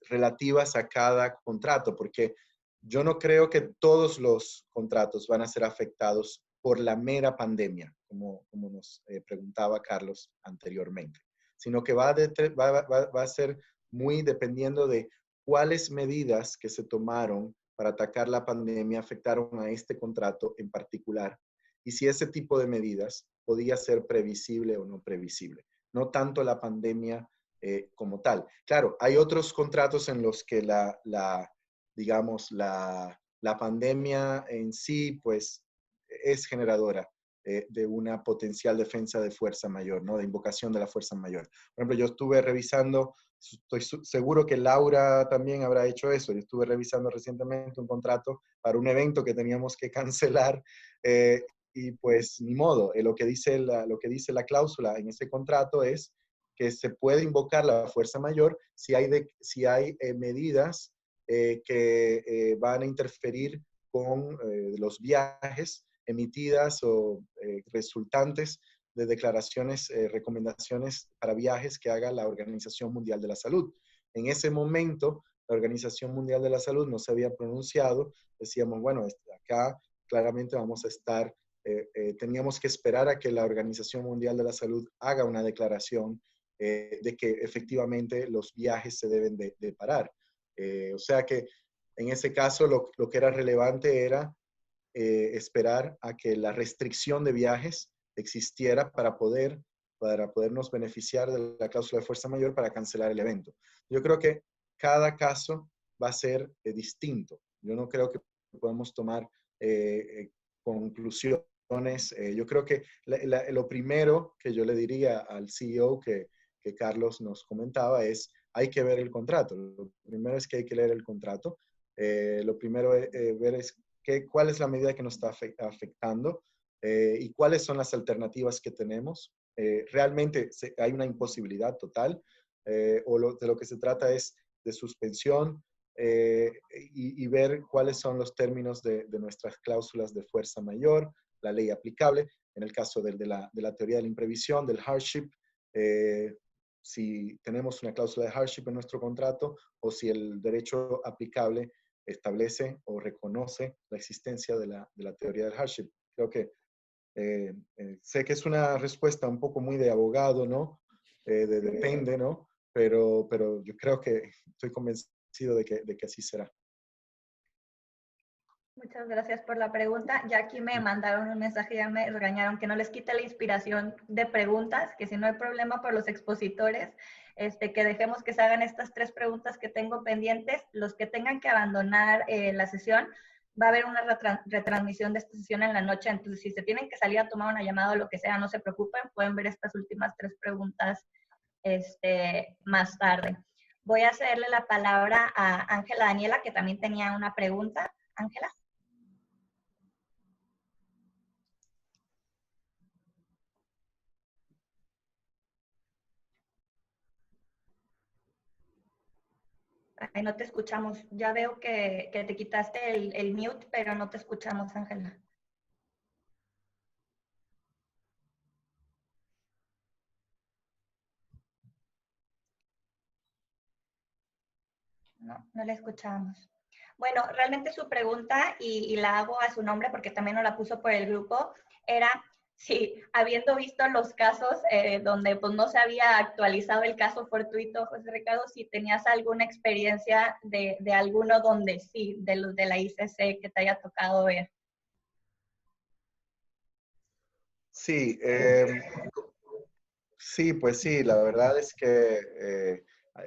relativas a cada contrato, porque yo no creo que todos los contratos van a ser afectados por la mera pandemia, como nos preguntaba Carlos anteriormente, sino que va a ser muy dependiendo de cuáles medidas que se tomaron para atacar la pandemia afectaron a este contrato en particular y si ese tipo de medidas podía ser previsible o no previsible. No tanto la pandemia como tal. Claro, hay otros contratos en los que digamos, la pandemia en sí, pues, es generadora de una potencial defensa de fuerza mayor, ¿no? De invocación de la fuerza mayor. Por ejemplo, yo estuve revisando, estoy seguro que Laura también habrá hecho eso, yo estuve revisando recientemente un contrato para un evento que teníamos que cancelar y pues ni modo, lo que dice la cláusula en ese contrato es que se puede invocar la fuerza mayor si hay medidas que van a interferir con los viajes emitidas o resultantes de declaraciones, recomendaciones para viajes que haga la Organización Mundial de la Salud. En ese momento, la Organización Mundial de la Salud no se había pronunciado. Decíamos, bueno, acá claramente vamos a estar, teníamos que esperar a que la Organización Mundial de la Salud haga una declaración de que efectivamente los viajes se deben de parar. O sea que en ese caso lo que era relevante era esperar a que la restricción de viajes existiera para podernos beneficiar de la cláusula de fuerza mayor para cancelar el evento. Yo creo que cada caso va a ser distinto. Yo no creo que podamos tomar conclusiones. Yo creo que lo primero que yo le diría al CEO que Carlos nos comentaba es, hay que ver el contrato. Lo primero es que hay que leer el contrato. Lo primero ver es cuál es la medida que nos está afectando y cuáles son las alternativas que tenemos. Realmente hay una imposibilidad total o de lo que se trata es de suspensión y ver cuáles son los términos de nuestras cláusulas de fuerza mayor, la ley aplicable, en el caso de la teoría de la imprevisión, del hardship, si tenemos una cláusula de hardship en nuestro contrato o si el derecho aplicable establece o reconoce la existencia de la teoría del hardship. Creo que sé que es una respuesta un poco muy de abogado, ¿no? Depende, ¿no? Pero yo creo que estoy convencido de que así será. Muchas gracias por la pregunta. Ya aquí me mandaron un mensaje, ya me regañaron que no les quite la inspiración de preguntas, que si no hay problema por los expositores, que dejemos que se hagan estas 3 preguntas que tengo pendientes. Los que tengan que abandonar la sesión, va a haber una retransmisión de esta sesión en la noche, entonces si se tienen que salir a tomar una llamada o lo que sea, no se preocupen, pueden ver estas últimas 3 preguntas más tarde. Voy a cederle la palabra a Ángela Daniela, que también tenía una pregunta. Ángela. Ay, no te escuchamos. Ya veo que te quitaste el mute, pero no te escuchamos, Ángela. No la escuchamos. Bueno, realmente su pregunta, y la hago a su nombre porque también nos la puso por el grupo, era si, habiendo visto los casos donde pues, no se había actualizado el caso fortuito, José Ricardo, si tenías alguna experiencia de alguno donde sí, de los de la ICC que te haya tocado ver. Sí, sí, pues sí, la verdad es que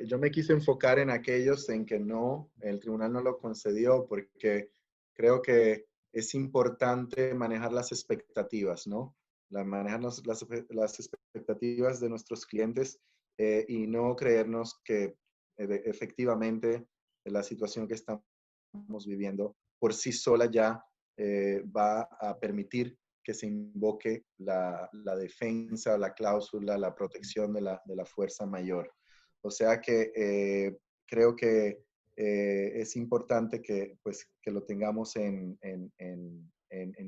yo me quise enfocar en aquellos en que no, el tribunal no lo concedió porque creo que es importante manejar las expectativas, ¿no? Manejar las expectativas de nuestros clientes y no creernos que efectivamente la situación que estamos viviendo por sí sola ya va a permitir que se invoque la defensa, la cláusula, la protección de la fuerza mayor. O sea que creo que es importante que, pues, que lo tengamos en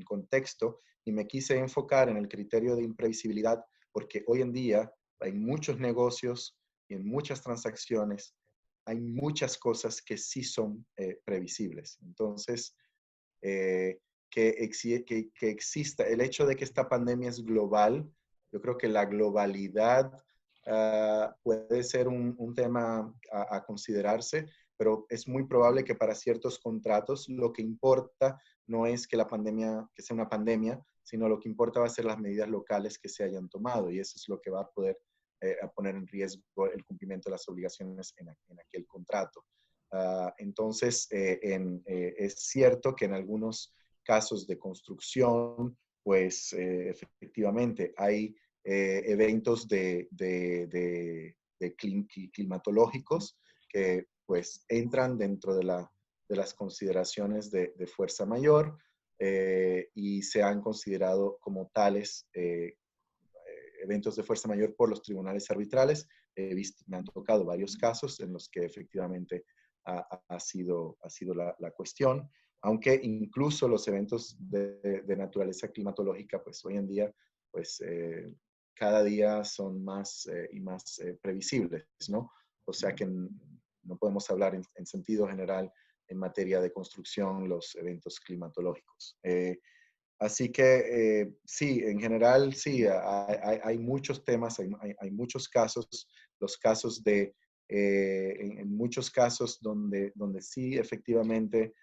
contexto, y me quise enfocar en el criterio de imprevisibilidad porque hoy en día hay muchos negocios y en muchas transacciones hay muchas cosas que sí son previsibles. Entonces, que exista el hecho de que esta pandemia es global, yo creo que la globalidad puede ser un tema a considerarse, pero es muy probable que para ciertos contratos lo que importa no es que la pandemia, que sea una pandemia, sino lo que importa va a ser las medidas locales que se hayan tomado, y eso es lo que va a poder a poner en riesgo el cumplimiento de las obligaciones en aquel contrato. Entonces, es cierto que en algunos casos de construcción, pues efectivamente hay eventos climatológicos que pues entran dentro de las consideraciones de fuerza mayor y se han considerado como tales eventos de fuerza mayor por los tribunales arbitrales. Me han tocado varios casos en los que efectivamente ha sido la cuestión, aunque incluso los eventos de naturaleza climatológica, pues hoy en día, pues cada día son más y más previsibles, ¿no? O sea que no podemos hablar en sentido general en materia de construcción los eventos climatológicos. Así que sí, en general sí, hay muchos temas, hay muchos casos, los casos en muchos casos donde sí efectivamente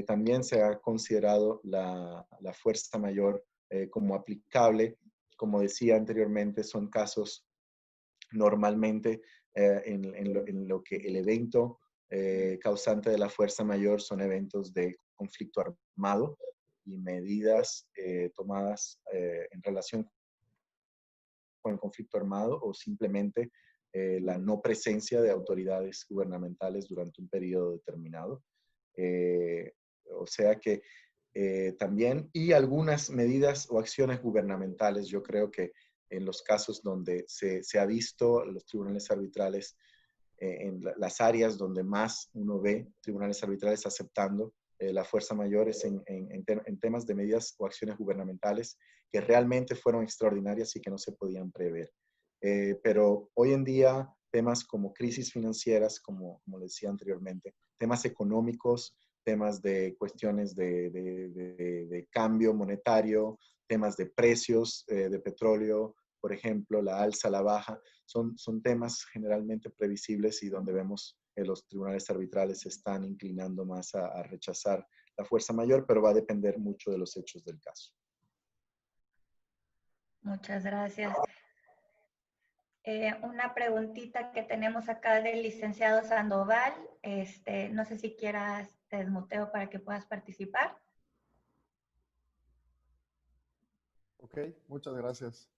también se ha considerado la fuerza mayor como aplicable. Como decía anteriormente, son casos normalmente en lo que el evento causante de la fuerza mayor son eventos de conflicto armado y medidas tomadas en relación con el conflicto armado, o simplemente la no presencia de autoridades gubernamentales durante un periodo determinado. O sea que también, y algunas medidas o acciones gubernamentales, yo creo que en los casos donde se ha visto los tribunales arbitrales, en las áreas donde más uno ve tribunales arbitrales aceptando la fuerza mayor es en temas de medidas o acciones gubernamentales que realmente fueron extraordinarias y que no se podían prever. Pero hoy en día, temas como crisis financieras, como decía anteriormente, temas económicos, temas de cuestiones de cambio monetario, temas de precios de petróleo, por ejemplo, la alza, la baja, son temas generalmente previsibles y donde vemos que los tribunales arbitrales se están inclinando más a rechazar la fuerza mayor, pero va a depender mucho de los hechos del caso. Muchas gracias. Una preguntita que tenemos acá del licenciado Sandoval. No sé si quieras, te desmuteo para que puedas participar. Ok, muchas gracias.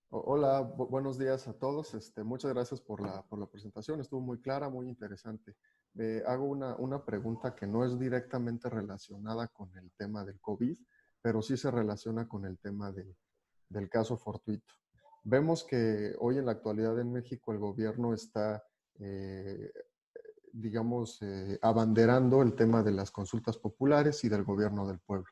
Hola, buenos días a todos. Muchas gracias por la presentación. Estuvo muy clara, muy interesante. Hago una pregunta que no es directamente relacionada con el tema del COVID, pero sí se relaciona con el tema del caso fortuito. Vemos que hoy en la actualidad en México el gobierno está, digamos, abanderando el tema de las consultas populares y del gobierno del pueblo.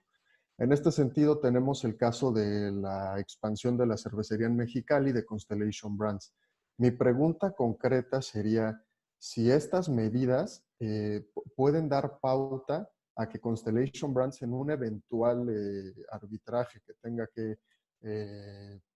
En este sentido, tenemos el caso de la expansión de la cervecería en Mexicali de Constellation Brands. Mi pregunta concreta sería si estas medidas pueden dar pauta a que Constellation Brands, en un eventual arbitraje que tenga que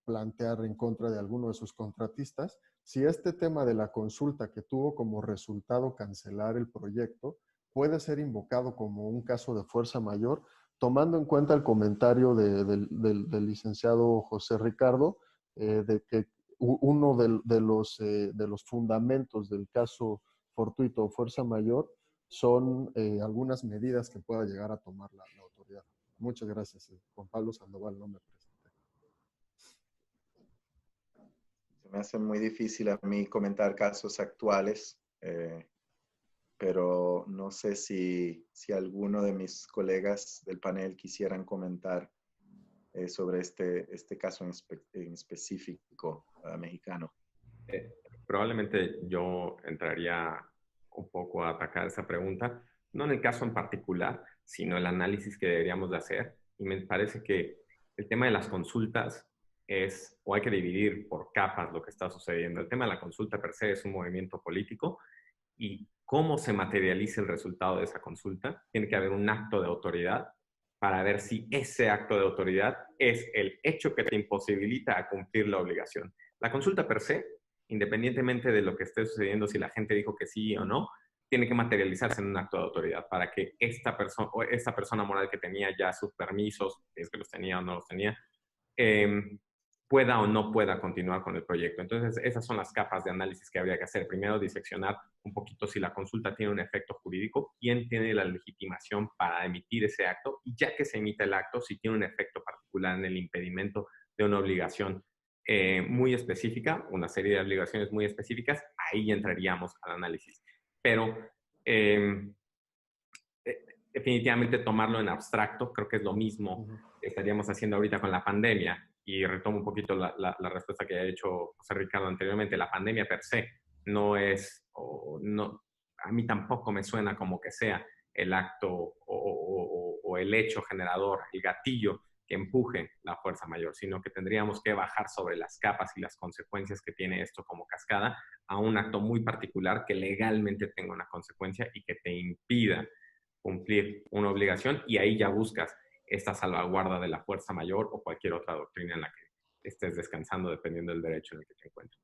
plantear en contra de alguno de sus contratistas, si este tema de la consulta que tuvo como resultado cancelar el proyecto puede ser invocado como un caso de fuerza mayor, tomando en cuenta el comentario del licenciado José Ricardo, de que uno de los fundamentos del caso fortuito o fuerza mayor son algunas medidas que pueda llegar a tomar la autoridad. Muchas gracias. Juan Pablo Sandoval, no me presenté. Se me hace muy difícil a mí comentar casos actuales, pero no sé si alguno de mis colegas del panel quisieran comentar sobre este caso en específico mexicano. Probablemente yo entraría un poco a atacar esa pregunta, no en el caso en particular, sino el análisis que deberíamos de hacer. Y me parece que el tema de las consultas es, o hay que dividir por capas lo que está sucediendo. El tema de la consulta per se es un movimiento político y cómo se materializa el resultado de esa consulta. Tiene que haber un acto de autoridad para ver si ese acto de autoridad es el hecho que te imposibilita a cumplir la obligación. La consulta per se, independientemente de lo que esté sucediendo, si la gente dijo que sí o no, tiene que materializarse en un acto de autoridad para que esta persona moral que tenía ya sus permisos, es que los tenía o no los tenía, pueda o no pueda continuar con el proyecto. Entonces, esas son las capas de análisis que habría que hacer. Primero, diseccionar un poquito si la consulta tiene un efecto jurídico, quién tiene la legitimación para emitir ese acto, y ya que se emite el acto, si tiene un efecto particular en el impedimento de una obligación muy específica, una serie de obligaciones muy específicas, ahí entraríamos al análisis. Pero definitivamente tomarlo en abstracto, creo que es lo mismo que estaríamos haciendo ahorita con la pandemia. Y retomo un poquito la respuesta que ha hecho José Ricardo anteriormente. La pandemia per se no es, no, a mí tampoco me suena como que sea el acto o el hecho generador, el gatillo que empuje la fuerza mayor, sino que tendríamos que bajar sobre las capas y las consecuencias que tiene esto como cascada a un acto muy particular que legalmente tenga una consecuencia y que te impida cumplir una obligación, y ahí ya buscas esta salvaguarda de la fuerza mayor o cualquier otra doctrina en la que estés descansando dependiendo del derecho en el que te encuentres.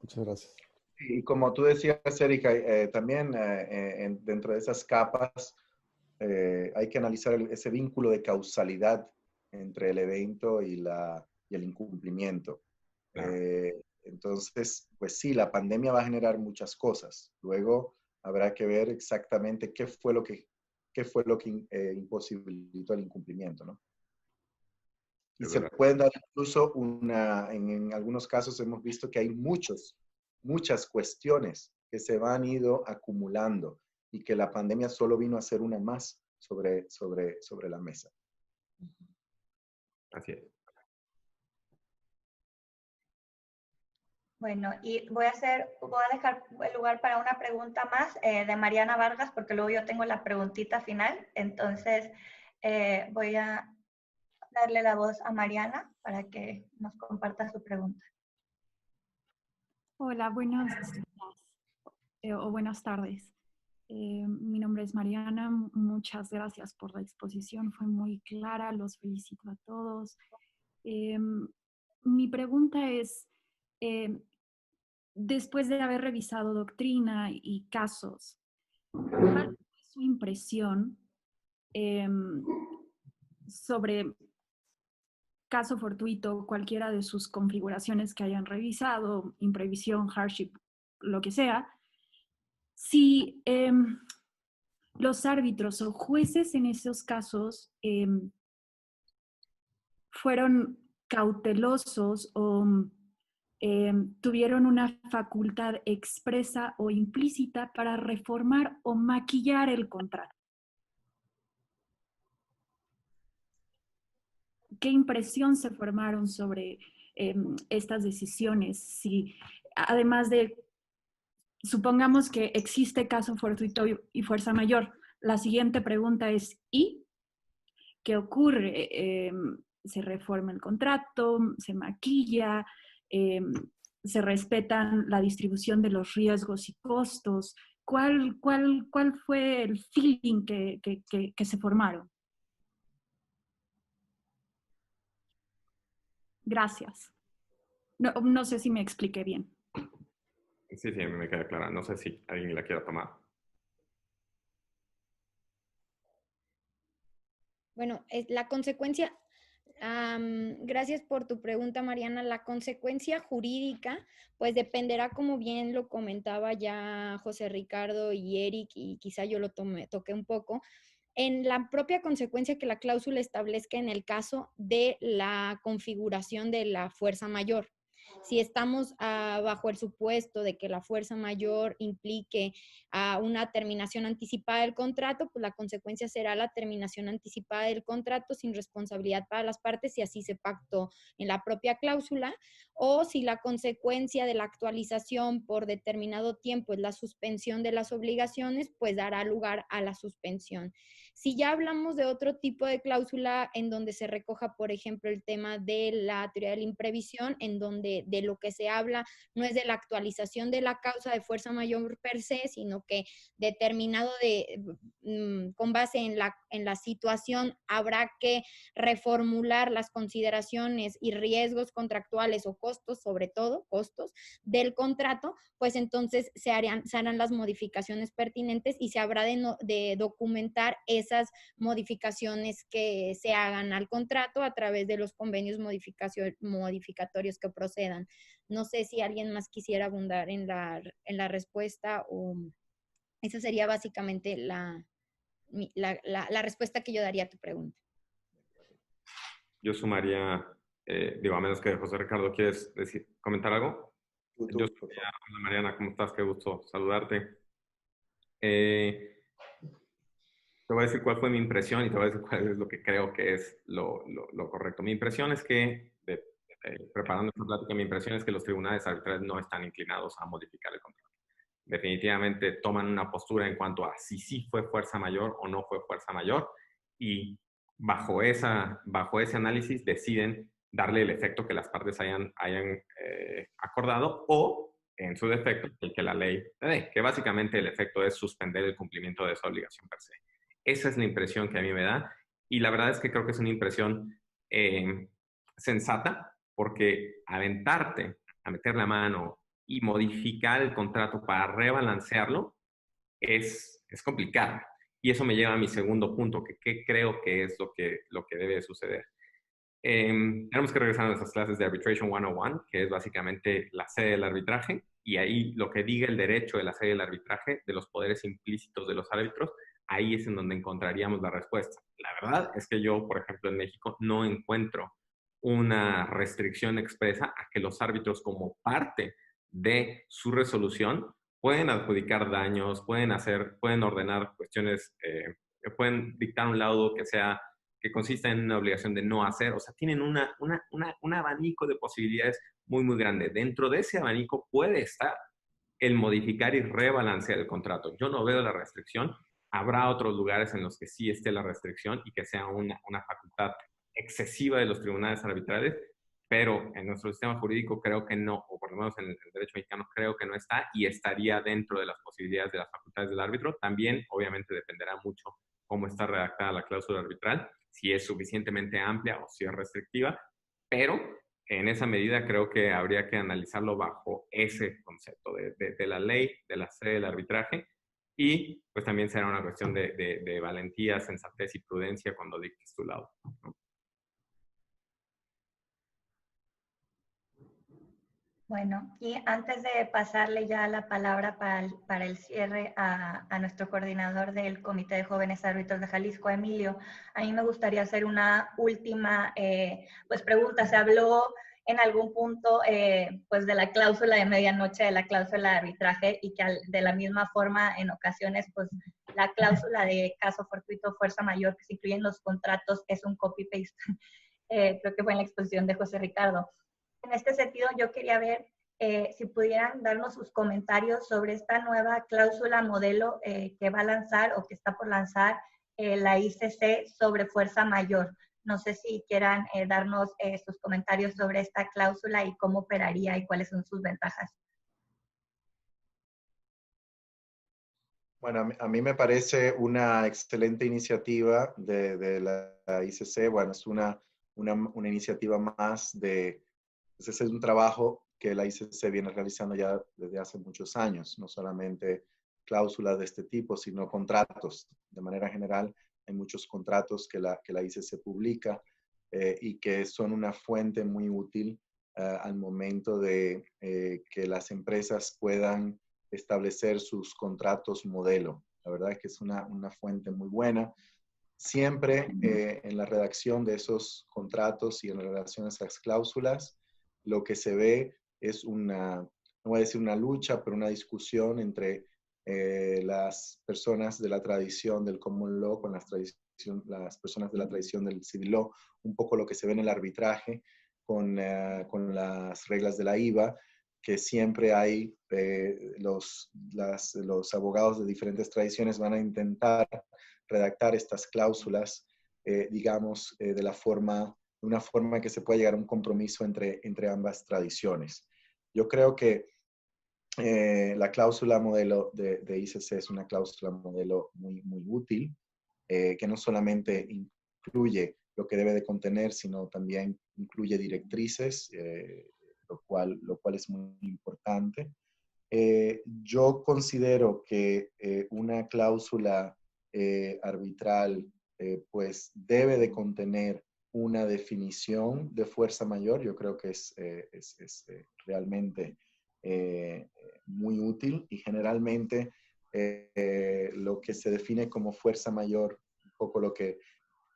Muchas gracias. Y como tú decías, Erika, también dentro de esas capas hay que analizar ese vínculo de causalidad entre el evento y el incumplimiento. Claro. Entonces, pues sí, la pandemia va a generar muchas cosas. Luego habrá que ver exactamente qué fue lo que imposibilitó el incumplimiento, ¿no? Y se pueden dar incluso en algunos casos hemos visto que hay muchas cuestiones que se van ido acumulando y que la pandemia solo vino a ser una más sobre la mesa. Así es. Bueno, y voy a dejar el lugar para una pregunta más de Mariana Vargas, porque luego yo tengo la preguntita final. Entonces, voy a darle la voz a Mariana para que nos comparta su pregunta. Hola, buenos días o buenas tardes. Mi nombre es Mariana. Muchas gracias por la exposición. Fue muy clara. Los felicito a todos. Mi pregunta es, después de haber revisado doctrina y casos, ¿cuál fue su impresión sobre caso fortuito, cualquiera de sus configuraciones que hayan revisado, imprevisión, hardship, lo que sea, si los árbitros o jueces en esos casos fueron cautelosos o tuvieron una facultad expresa o implícita para reformar o maquillar el contrato? ¿Qué impresión se formaron sobre estas decisiones? Si, además de, supongamos que existe caso fortuito y fuerza mayor, la siguiente pregunta es, ¿y qué ocurre? ¿Se reforma el contrato? ¿Se maquilla? ¿Se respetan la distribución de los riesgos y costos? ¿Cuál fue el feeling que se formaron? Gracias. No sé si me expliqué bien. Sí, a mí me queda clara. No sé si alguien la quiera tomar. Bueno, la consecuencia, gracias por tu pregunta, Mariana. La consecuencia jurídica, pues dependerá, como bien lo comentaba ya José Ricardo y Eric, y quizá yo lo toqué un poco, en la propia consecuencia que la cláusula establezca en el caso de la configuración de la fuerza mayor. Si estamos bajo el supuesto de que la fuerza mayor implique una terminación anticipada del contrato, pues la consecuencia será la terminación anticipada del contrato sin responsabilidad para las partes, si así se pactó en la propia cláusula, o si la consecuencia de la actualización por determinado tiempo es la suspensión de las obligaciones, pues dará lugar a la suspensión. Si ya hablamos de otro tipo de cláusula en donde se recoja, por ejemplo, el tema de la teoría de la imprevisión, en donde de lo que se habla no es de la actualización de la causa de fuerza mayor per se, sino que determinado con base en la situación habrá que reformular las consideraciones y riesgos contractuales o costos, sobre todo costos del contrato, pues entonces se harán las modificaciones pertinentes y se habrá de documentar esas modificaciones que se hagan al contrato a través de los convenios modificatorios que procedan. No sé si alguien más quisiera abundar en la respuesta, o esa sería básicamente la respuesta que yo daría a tu pregunta. Yo sumaría, a menos que José Ricardo quieres comentar algo. Yo sumaría, hola Mariana, ¿cómo estás? Qué gusto saludarte. Te voy a decir cuál fue mi impresión y te voy a decir cuál es lo que creo que es lo correcto. Mi impresión es que, preparando esta plática, mi impresión es que los tribunales arbitrales no están inclinados a modificar el contrato. Definitivamente toman una postura en cuanto a si sí fue fuerza mayor o no fue fuerza mayor, y bajo ese análisis deciden darle el efecto que las partes hayan acordado, o en su defecto, el que la ley dé, que básicamente el efecto es suspender el cumplimiento de esa obligación per se. Esa es la impresión que a mí me da, y la verdad es que creo que es una impresión sensata, porque aventarte a meter la mano y modificar el contrato para rebalancearlo es complicado. Y eso me lleva a mi segundo punto, que creo que es lo que debe suceder. Tenemos que regresar a nuestras clases de Arbitration 101, que es básicamente la sede del arbitraje, y ahí lo que diga el derecho de la sede del arbitraje, de los poderes implícitos de los árbitros, ahí es en donde encontraríamos la respuesta. La verdad es que yo, por ejemplo, en México no encuentro una restricción expresa a que los árbitros, como parte de su resolución, pueden adjudicar daños, pueden ordenar cuestiones, pueden dictar un laudo que consista en una obligación de no hacer. O sea, tienen un abanico de posibilidades muy, muy grande. Dentro de ese abanico puede estar el modificar y rebalancear el contrato. Yo no veo la restricción. Habrá otros lugares en los que sí esté la restricción y que sea una facultad excesiva de los tribunales arbitrales, pero en nuestro sistema jurídico creo que no, o por lo menos en el derecho mexicano creo que no está, y estaría dentro de las posibilidades de las facultades del árbitro. También, obviamente, dependerá mucho cómo está redactada la cláusula arbitral, si es suficientemente amplia o si es restrictiva, pero en esa medida creo que habría que analizarlo bajo ese concepto de la ley, de la sede del arbitraje, y pues también será una cuestión de valentía, sensatez y prudencia cuando dictes tu lado, ¿no? Bueno, y antes de pasarle ya la palabra para el cierre a nuestro coordinador del Comité de Jóvenes Árbitros de Jalisco, Emilio, a mí me gustaría hacer una última pregunta. Se habló en algún punto pues de la cláusula de medianoche, de la cláusula de arbitraje, y que de la misma forma en ocasiones pues la cláusula de caso fortuito, fuerza mayor, que se incluye en los contratos, es un copy-paste. Creo que fue en la exposición de José Ricardo. En este sentido, yo quería ver si pudieran darnos sus comentarios sobre esta nueva cláusula modelo que va a lanzar o que está por lanzar la ICC sobre fuerza mayor. No sé si quieran darnos sus comentarios sobre esta cláusula y cómo operaría y cuáles son sus ventajas. Bueno, a mí me parece una excelente iniciativa de la ICC. Bueno, es una iniciativa más de... Ese es un trabajo que la ICC viene realizando ya desde hace muchos años, no solamente cláusulas de este tipo, sino contratos. De manera general, hay muchos contratos que la ICC publica y que son una fuente muy útil al momento de que las empresas puedan establecer sus contratos modelo. La verdad es que es una fuente muy buena. siempre en la redacción de esos contratos y en relación a esas cláusulas, lo que se ve es una, no voy a decir una lucha, pero una discusión entre las personas de la tradición del common law con las personas de la tradición del civil law, un poco lo que se ve en el arbitraje con las reglas de la IVA, que siempre hay los abogados de diferentes tradiciones van a intentar redactar estas cláusulas, digamos, de una forma que se pueda llegar a un compromiso entre ambas tradiciones. Yo creo que la cláusula modelo de ICC es una cláusula modelo muy, muy útil, que no solamente incluye lo que debe de contener, sino también incluye directrices, lo cual es muy importante. Yo considero que una cláusula arbitral pues debe de contener una definición de fuerza mayor. Yo creo que es realmente muy útil, y generalmente lo que se define como fuerza mayor, un poco lo que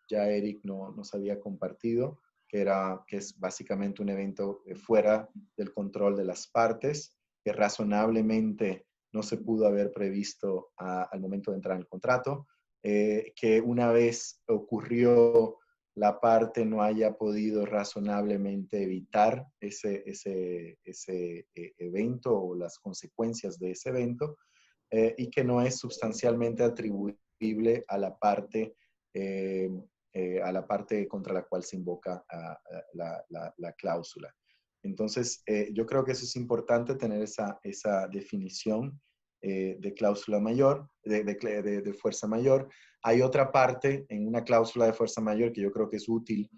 ya Eric nos había compartido, que es básicamente un evento fuera del control de las partes, que razonablemente no se pudo haber previsto al momento de entrar en el contrato, que una vez ocurrió, la parte no haya podido razonablemente evitar ese evento o las consecuencias de ese evento, y que no es sustancialmente atribuible a la parte contra la cual se invoca la cláusula. Entonces, yo creo que eso es importante, tener esa definición de cláusula mayor, de fuerza mayor. Hay otra parte en una cláusula de fuerza mayor que yo creo que es útil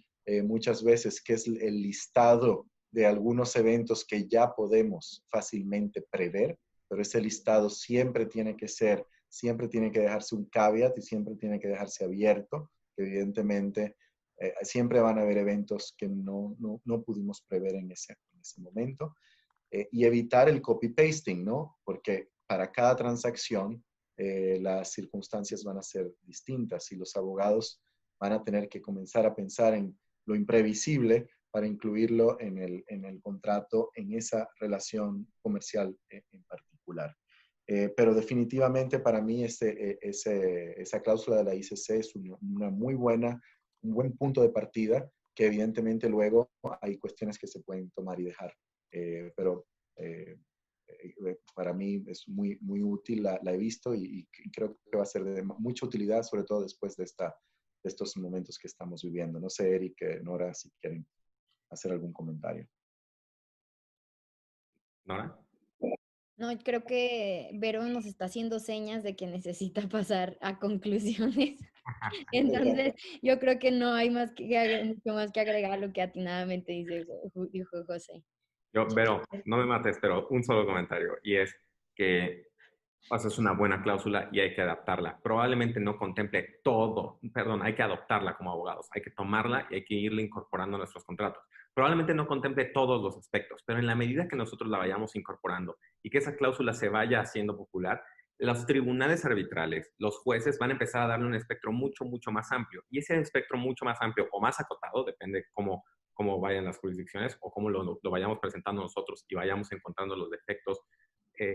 muchas veces, que es el listado de algunos eventos que ya podemos fácilmente prever, pero ese listado siempre tiene que dejarse un caveat y siempre tiene que dejarse abierto. Evidentemente, siempre van a haber eventos que no pudimos prever en ese momento. Y evitar el copy-pasting, ¿no? Porque para cada transacción las circunstancias van a ser distintas y los abogados van a tener que comenzar a pensar en lo imprevisible para incluirlo en el contrato, en esa relación comercial en particular. Pero definitivamente para mí esa cláusula de la ICC es un buen punto de partida, que evidentemente luego hay cuestiones que se pueden tomar y dejar. Pero para mí es muy, muy útil, la he visto y creo que va a ser de mucha utilidad, sobre todo después de estos momentos que estamos viviendo. No sé, Eric, Nora, si quieren hacer algún comentario. ¿Nora? No, creo que Vero nos está haciendo señas de que necesita pasar a conclusiones. Entonces, yo creo que no hay mucho más que agregar a lo que atinadamente dijo José. Vero, no me mates, pero un solo comentario, y es que es una buena cláusula y hay que adaptarla. Probablemente no contemple todo, hay que adoptarla como abogados, hay que tomarla y hay que irla incorporando a nuestros contratos. Probablemente no contemple todos los aspectos, pero en la medida que nosotros la vayamos incorporando y que esa cláusula se vaya haciendo popular, los tribunales arbitrales, los jueces van a empezar a darle un espectro mucho, mucho más amplio. Y ese espectro mucho más amplio o más acotado, depende cómo vayan las jurisdicciones o cómo lo vayamos presentando nosotros y vayamos encontrando los defectos,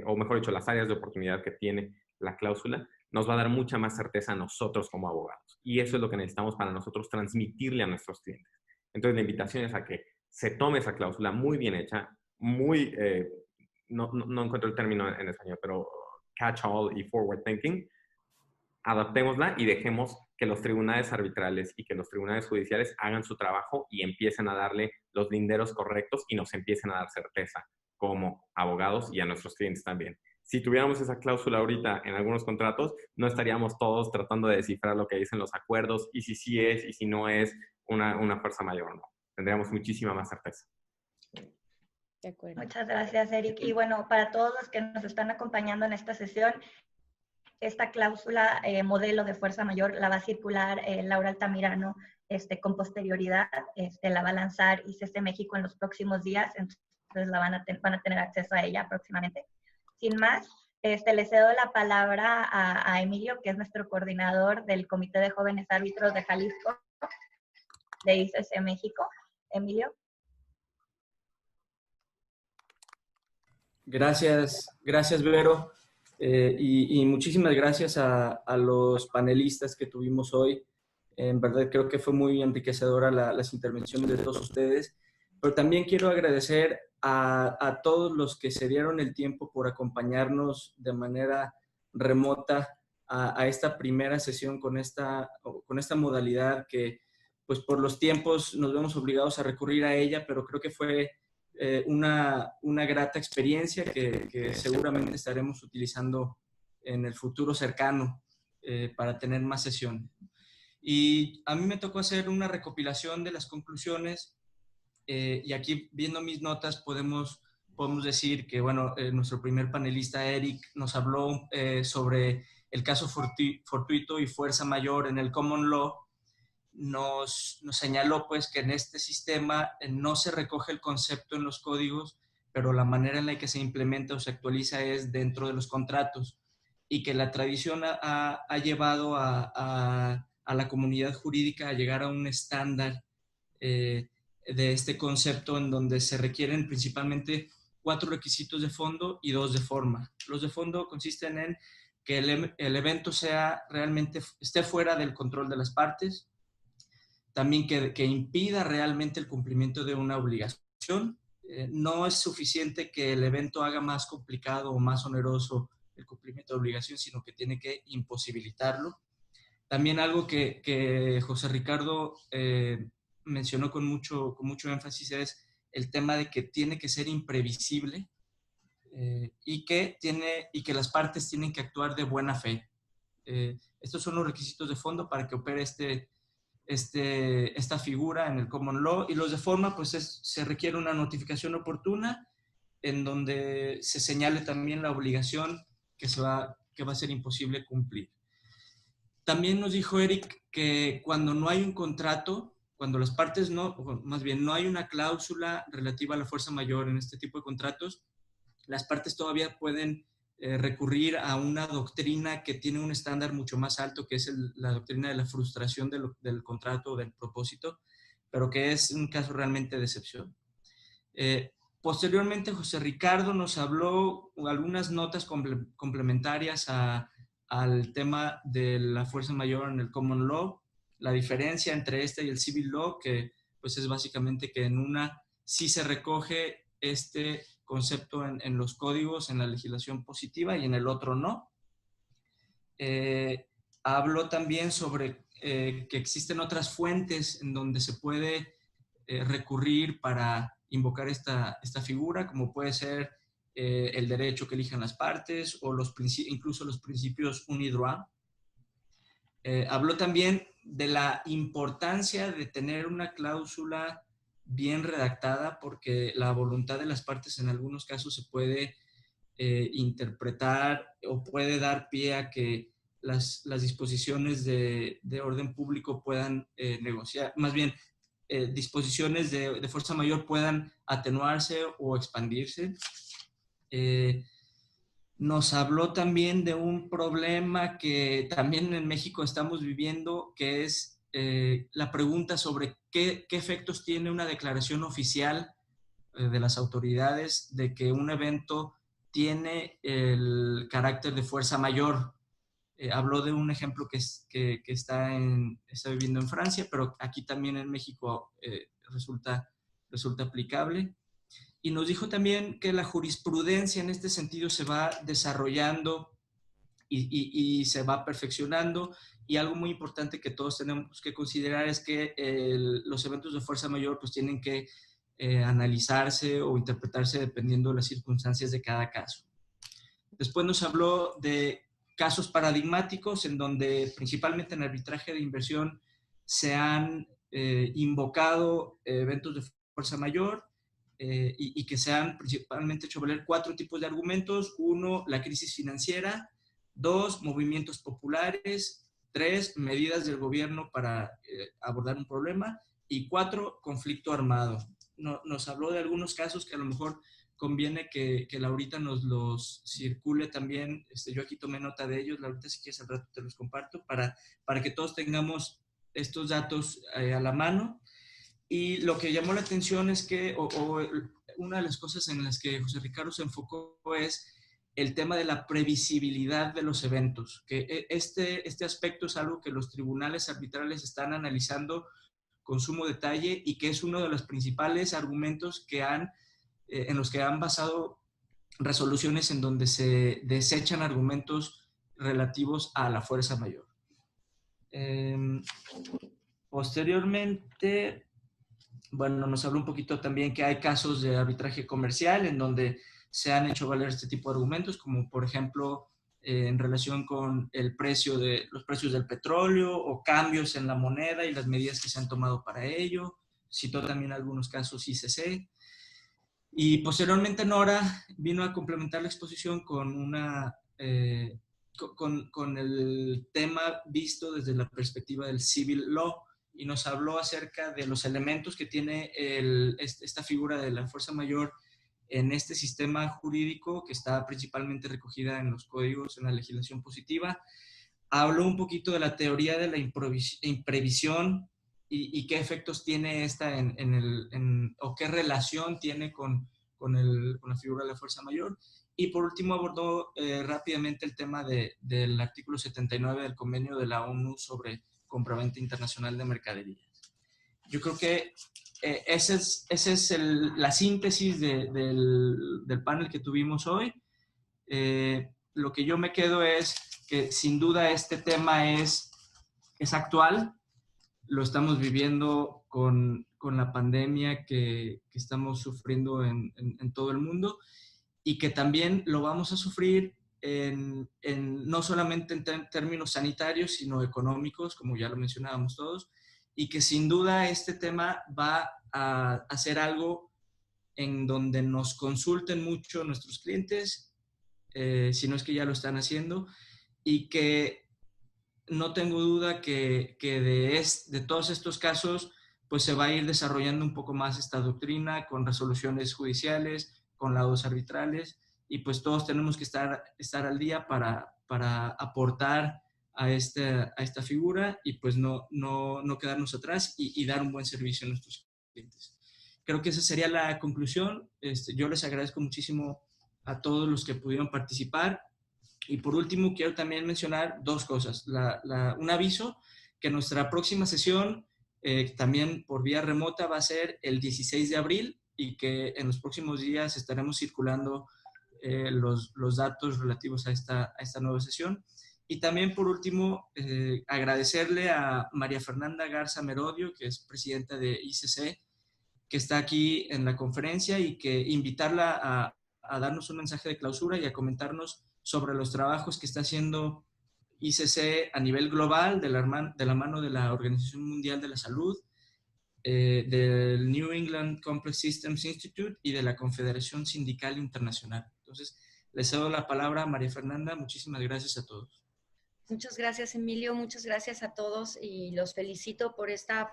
o mejor dicho, las áreas de oportunidad que tiene la cláusula, nos va a dar mucha más certeza a nosotros como abogados. Y eso es lo que necesitamos para nosotros transmitirle a nuestros clientes. Entonces, la invitación es a que se tome esa cláusula muy bien hecha, muy, no encuentro el término en español, pero catch-all y forward thinking, adaptémosla y dejemos que los tribunales arbitrales y que los tribunales judiciales hagan su trabajo y empiecen a darle los linderos correctos y nos empiecen a dar certeza como abogados y a nuestros clientes también. Si tuviéramos esa cláusula ahorita en algunos contratos, no estaríamos todos tratando de descifrar lo que dicen los acuerdos y si sí es y si no es una fuerza mayor o no. Tendríamos muchísima más certeza. De acuerdo. Muchas gracias, Eric. Y bueno, para todos los que nos están acompañando en esta sesión, esta cláusula modelo de fuerza mayor la va a circular Laura Altamirano con posterioridad, la va a lanzar ICC México en los próximos días, entonces van a tener acceso a ella próximamente. Sin más, Le cedo la palabra a Emilio, que es nuestro coordinador del Comité de Jóvenes Árbitros de Jalisco, de ICC México. Emilio. Gracias, Vero. Y muchísimas gracias a los panelistas que tuvimos hoy. En verdad creo que fue muy enriquecedora las intervenciones de todos ustedes. Pero también quiero agradecer a todos los que se dieron el tiempo por acompañarnos de manera remota a esta primera sesión con esta modalidad que, pues por los tiempos nos vemos obligados a recurrir a ella, pero creo que fue una grata experiencia que seguramente estaremos utilizando en el futuro cercano para tener más sesiones. Y a mí me tocó hacer una recopilación de las conclusiones y aquí viendo mis notas podemos decir que, bueno, nuestro primer panelista, Eric, nos habló sobre el caso fortuito y fuerza mayor en el common law. Nos señaló pues que en este sistema no se recoge el concepto en los códigos, pero la manera en la que se implementa o se actualiza es dentro de los contratos, y que la tradición ha llevado a la comunidad jurídica a llegar a un estándar de este concepto en donde se requieren principalmente 4 requisitos de fondo y 2 de forma. Los de fondo consisten en que el evento esté fuera del control de las partes, también que impida realmente el cumplimiento de una obligación. No es suficiente que el evento haga más complicado o más oneroso el cumplimiento de obligación, sino que tiene que imposibilitarlo. También algo que José Ricardo mencionó con mucho énfasis es el tema de que tiene que ser imprevisible y que las partes tienen que actuar de buena fe. Estos son los requisitos de fondo para que opere esta figura en el common law. Y los de forma, pues se requiere una notificación oportuna en donde se señale también la obligación que va a ser imposible cumplir. También nos dijo Eric que cuando no hay un contrato, cuando las partes no hay una cláusula relativa a la fuerza mayor en este tipo de contratos, las partes todavía pueden recurrir a una doctrina que tiene un estándar mucho más alto, que es la doctrina de la frustración del contrato o del propósito, pero que es un caso realmente de excepción. Posteriormente, José Ricardo nos habló algunas notas complementarias al tema de la fuerza mayor en el common law, la diferencia entre este y el civil law, que pues es básicamente que en una sí se recoge este concepto en los códigos, en la legislación positiva, y en el otro no. Habló también sobre que existen otras fuentes en donde se puede recurrir para invocar esta figura, como puede ser el derecho que elijan las partes o incluso los principios unidroit. Habló también de la importancia de tener una cláusula bien redactada, porque la voluntad de las partes en algunos casos se puede interpretar o puede dar pie a que las disposiciones de orden público puedan negociar, más bien disposiciones de fuerza mayor puedan atenuarse o expandirse. Nos habló también de un problema que también en México estamos viviendo, que es la pregunta sobre qué efectos tiene una declaración oficial de las autoridades de que un evento tiene el carácter de fuerza mayor. Habló de un ejemplo que está viviendo en Francia, pero aquí también en México resulta aplicable. Y nos dijo también que la jurisprudencia en este sentido se va desarrollando y se va perfeccionando, y algo muy importante que todos tenemos que considerar es que los eventos de fuerza mayor pues tienen que analizarse o interpretarse dependiendo de las circunstancias de cada caso. Después nos habló de casos paradigmáticos en donde principalmente en arbitraje de inversión se han invocado eventos de fuerza mayor y que se han principalmente hecho valer 4 tipos de argumentos. 1, la crisis financiera. 2, movimientos populares. 3, medidas del gobierno para abordar un problema. Y 4, conflicto armado. Nos habló de algunos casos que a lo mejor conviene que Laurita nos los circule también. Yo aquí tomé nota de ellos. Laurita, si quieres al rato te los comparto para que todos tengamos estos datos a la mano. Y lo que llamó la atención es que, una de las cosas en las que José Ricardo se enfocó es el tema de la previsibilidad de los eventos, que este aspecto es algo que los tribunales arbitrales están analizando con sumo detalle y que es uno de los principales argumentos en los que han basado resoluciones en donde se desechan argumentos relativos a la fuerza mayor. Posteriormente, bueno, nos habló un poquito también que hay casos de arbitraje comercial en donde se han hecho valer este tipo de argumentos, como por ejemplo en relación con los precios del petróleo o cambios en la moneda y las medidas que se han tomado para ello. Citó también algunos casos ICC. Y posteriormente Nora vino a complementar la exposición con con el tema visto desde la perspectiva del civil law, y nos habló acerca de los elementos que tiene esta figura de la fuerza mayor en este sistema jurídico que está principalmente recogida en los códigos, en la legislación positiva. Habló un poquito de la teoría de la imprevisión y qué efectos tiene esta o qué relación tiene con la figura de la fuerza mayor. Y por último abordó rápidamente el tema del artículo 79 del convenio de la ONU sobre compraventa internacional de mercaderías. Yo creo que esa es la síntesis del panel que tuvimos hoy. Lo que yo me quedo es que sin duda este tema es actual. Lo estamos viviendo con la pandemia que estamos sufriendo en todo el mundo, y que también lo vamos a sufrir no solamente en términos sanitarios, sino económicos, como ya lo mencionábamos todos, y que sin duda este tema va a hacer algo en donde nos consulten mucho nuestros clientes, si no es que ya lo están haciendo, y que no tengo duda que de todos estos casos pues se va a ir desarrollando un poco más esta doctrina con resoluciones judiciales, con laudos arbitrales, y pues todos tenemos que estar al día para aportar a esta figura y pues no quedarnos atrás y dar un buen servicio a nuestros clientes. Creo que esa sería la conclusión. Yo les agradezco muchísimo a todos los que pudieron participar. Y por último, quiero también mencionar dos cosas. Un aviso, que nuestra próxima sesión, también por vía remota, va a ser el 16 de abril y que en los próximos días estaremos circulando los datos relativos a esta nueva sesión. Y también, por último, agradecerle a María Fernanda Garza Merodio, que es presidenta de ICC, que está aquí en la conferencia, y que invitarla a darnos un mensaje de clausura y a comentarnos sobre los trabajos que está haciendo ICC a nivel global, de la mano de la Organización Mundial de la Salud, del New England Complex Systems Institute y de la Confederación Sindical Internacional. Entonces, les cedo la palabra a María Fernanda. Muchísimas gracias a todos. Muchas gracias, Emilio. Muchas gracias a todos y los felicito por esta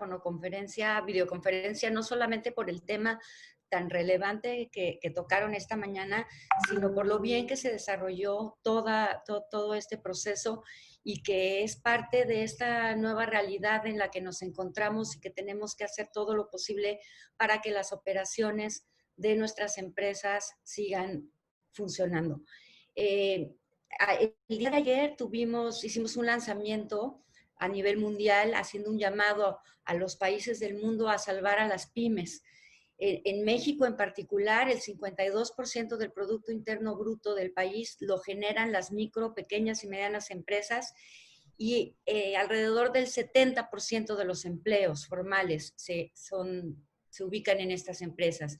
videoconferencia, no solamente por el tema tan relevante que tocaron esta mañana, sino por lo bien que se desarrolló todo este proceso y que es parte de esta nueva realidad en la que nos encontramos y que tenemos que hacer todo lo posible para que las operaciones de nuestras empresas sigan funcionando. El día de ayer hicimos un lanzamiento a nivel mundial haciendo un llamado a los países del mundo a salvar a las pymes. En México en particular, el 52% del Producto Interno Bruto del país lo generan las micro, pequeñas y medianas empresas, y alrededor del 70% de los empleos formales se ubican en estas empresas.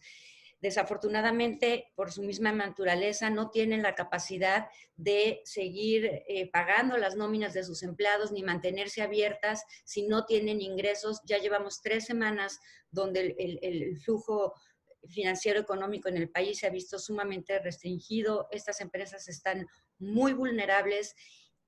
Desafortunadamente, por su misma naturaleza, no tienen la capacidad de seguir pagando las nóminas de sus empleados ni mantenerse abiertas si no tienen ingresos. Ya llevamos 3 semanas donde el flujo financiero económico en el país se ha visto sumamente restringido. Estas empresas están muy vulnerables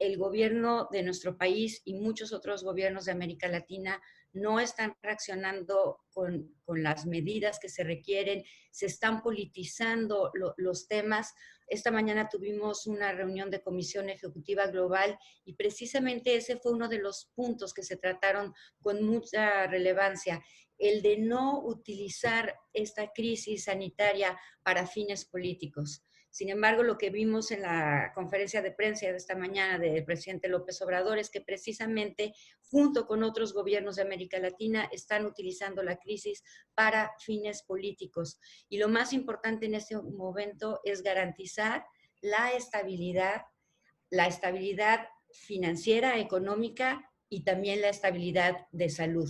el gobierno de nuestro país y muchos otros gobiernos de América Latina no están reaccionando con las medidas que se requieren, se están politizando los temas. Esta mañana tuvimos una reunión de Comisión Ejecutiva Global y precisamente ese fue uno de los puntos que se trataron con mucha relevancia, el de no utilizar esta crisis sanitaria para fines políticos. Sin embargo, lo que vimos en la conferencia de prensa de esta mañana del presidente López Obrador es que precisamente junto con otros gobiernos de América Latina están utilizando la crisis para fines políticos. Y lo más importante en este momento es garantizar la estabilidad financiera, económica y también la estabilidad de salud.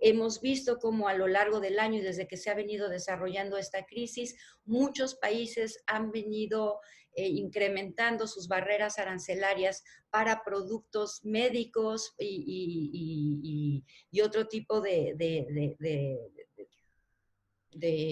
Hemos visto cómo a lo largo del año y desde que se ha venido desarrollando esta crisis, muchos países han venido incrementando sus barreras arancelarias para productos médicos y otro tipo de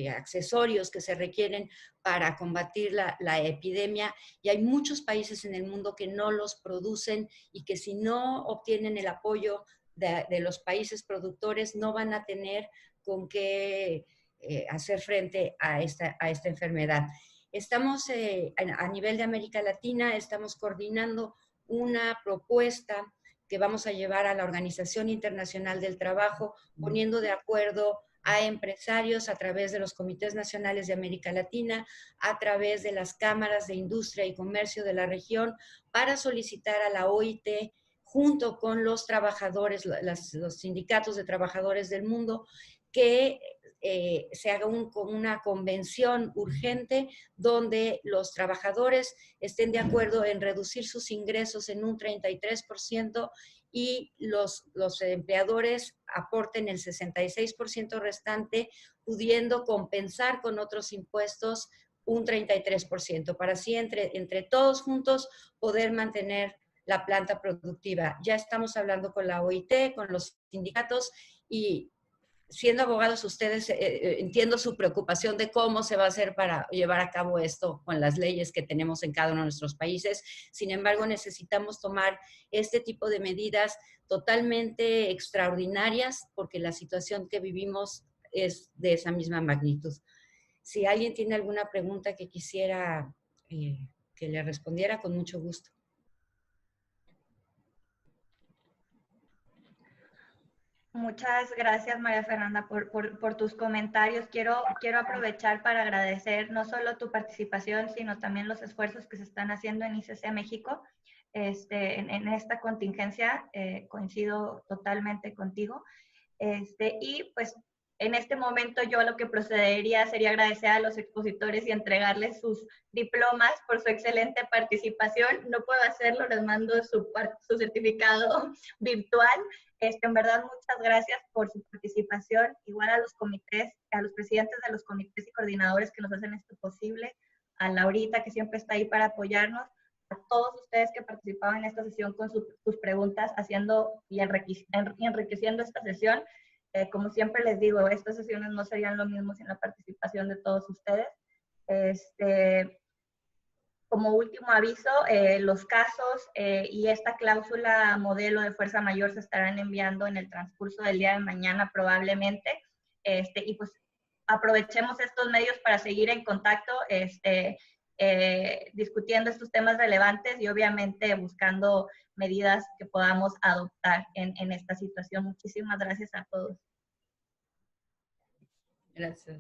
accesorios que se requieren para combatir la epidemia, y hay muchos países en el mundo que no los producen y que si no obtienen el apoyo de los países productores no van a tener con qué hacer frente a esta enfermedad. Estamos a nivel de América Latina, estamos coordinando una propuesta que vamos a llevar a la Organización Internacional del Trabajo, poniendo de acuerdo a empresarios a través de los comités nacionales de América Latina, a través de las cámaras de industria y comercio de la región, para solicitar a la OIT, junto con los trabajadores, los sindicatos de trabajadores del mundo, que se haga una convención urgente donde los trabajadores estén de acuerdo en reducir sus ingresos en un 33% y los empleadores aporten el 66% restante, pudiendo compensar con otros impuestos un 33%, para así entre todos juntos poder mantener la planta productiva. Ya estamos hablando con la OIT, con los sindicatos, y siendo abogados ustedes, entiendo su preocupación de cómo se va a hacer para llevar a cabo esto con las leyes que tenemos en cada uno de nuestros países. Sin embargo, necesitamos tomar este tipo de medidas totalmente extraordinarias porque la situación que vivimos es de esa misma magnitud. Si alguien tiene alguna pregunta que quisiera que le respondiera, con mucho gusto. Muchas gracias, María Fernanda, por tus comentarios. Quiero aprovechar para agradecer no solo tu participación, sino también los esfuerzos que se están haciendo en ICC México. En esta contingencia, coincido totalmente contigo. Y pues en este momento yo lo que procedería sería agradecer a los expositores y entregarles sus diplomas por su excelente participación. No puedo hacerlo, les mando su certificado virtual. En verdad, muchas gracias por su participación. Igual a los comités, a los presidentes de los comités y coordinadores que nos hacen esto posible, a Laurita, que siempre está ahí para apoyarnos, a todos ustedes que participaban en esta sesión con sus preguntas, haciendo y enriqueciendo esta sesión. Como siempre les digo, estas sesiones no serían lo mismo sin la participación de todos ustedes. Como último aviso, los casos y esta cláusula modelo de fuerza mayor se estarán enviando en el transcurso del día de mañana probablemente. Y pues aprovechemos estos medios para seguir en contacto, discutiendo estos temas relevantes y obviamente buscando medidas que podamos adoptar en esta situación. Muchísimas gracias a todos. Gracias.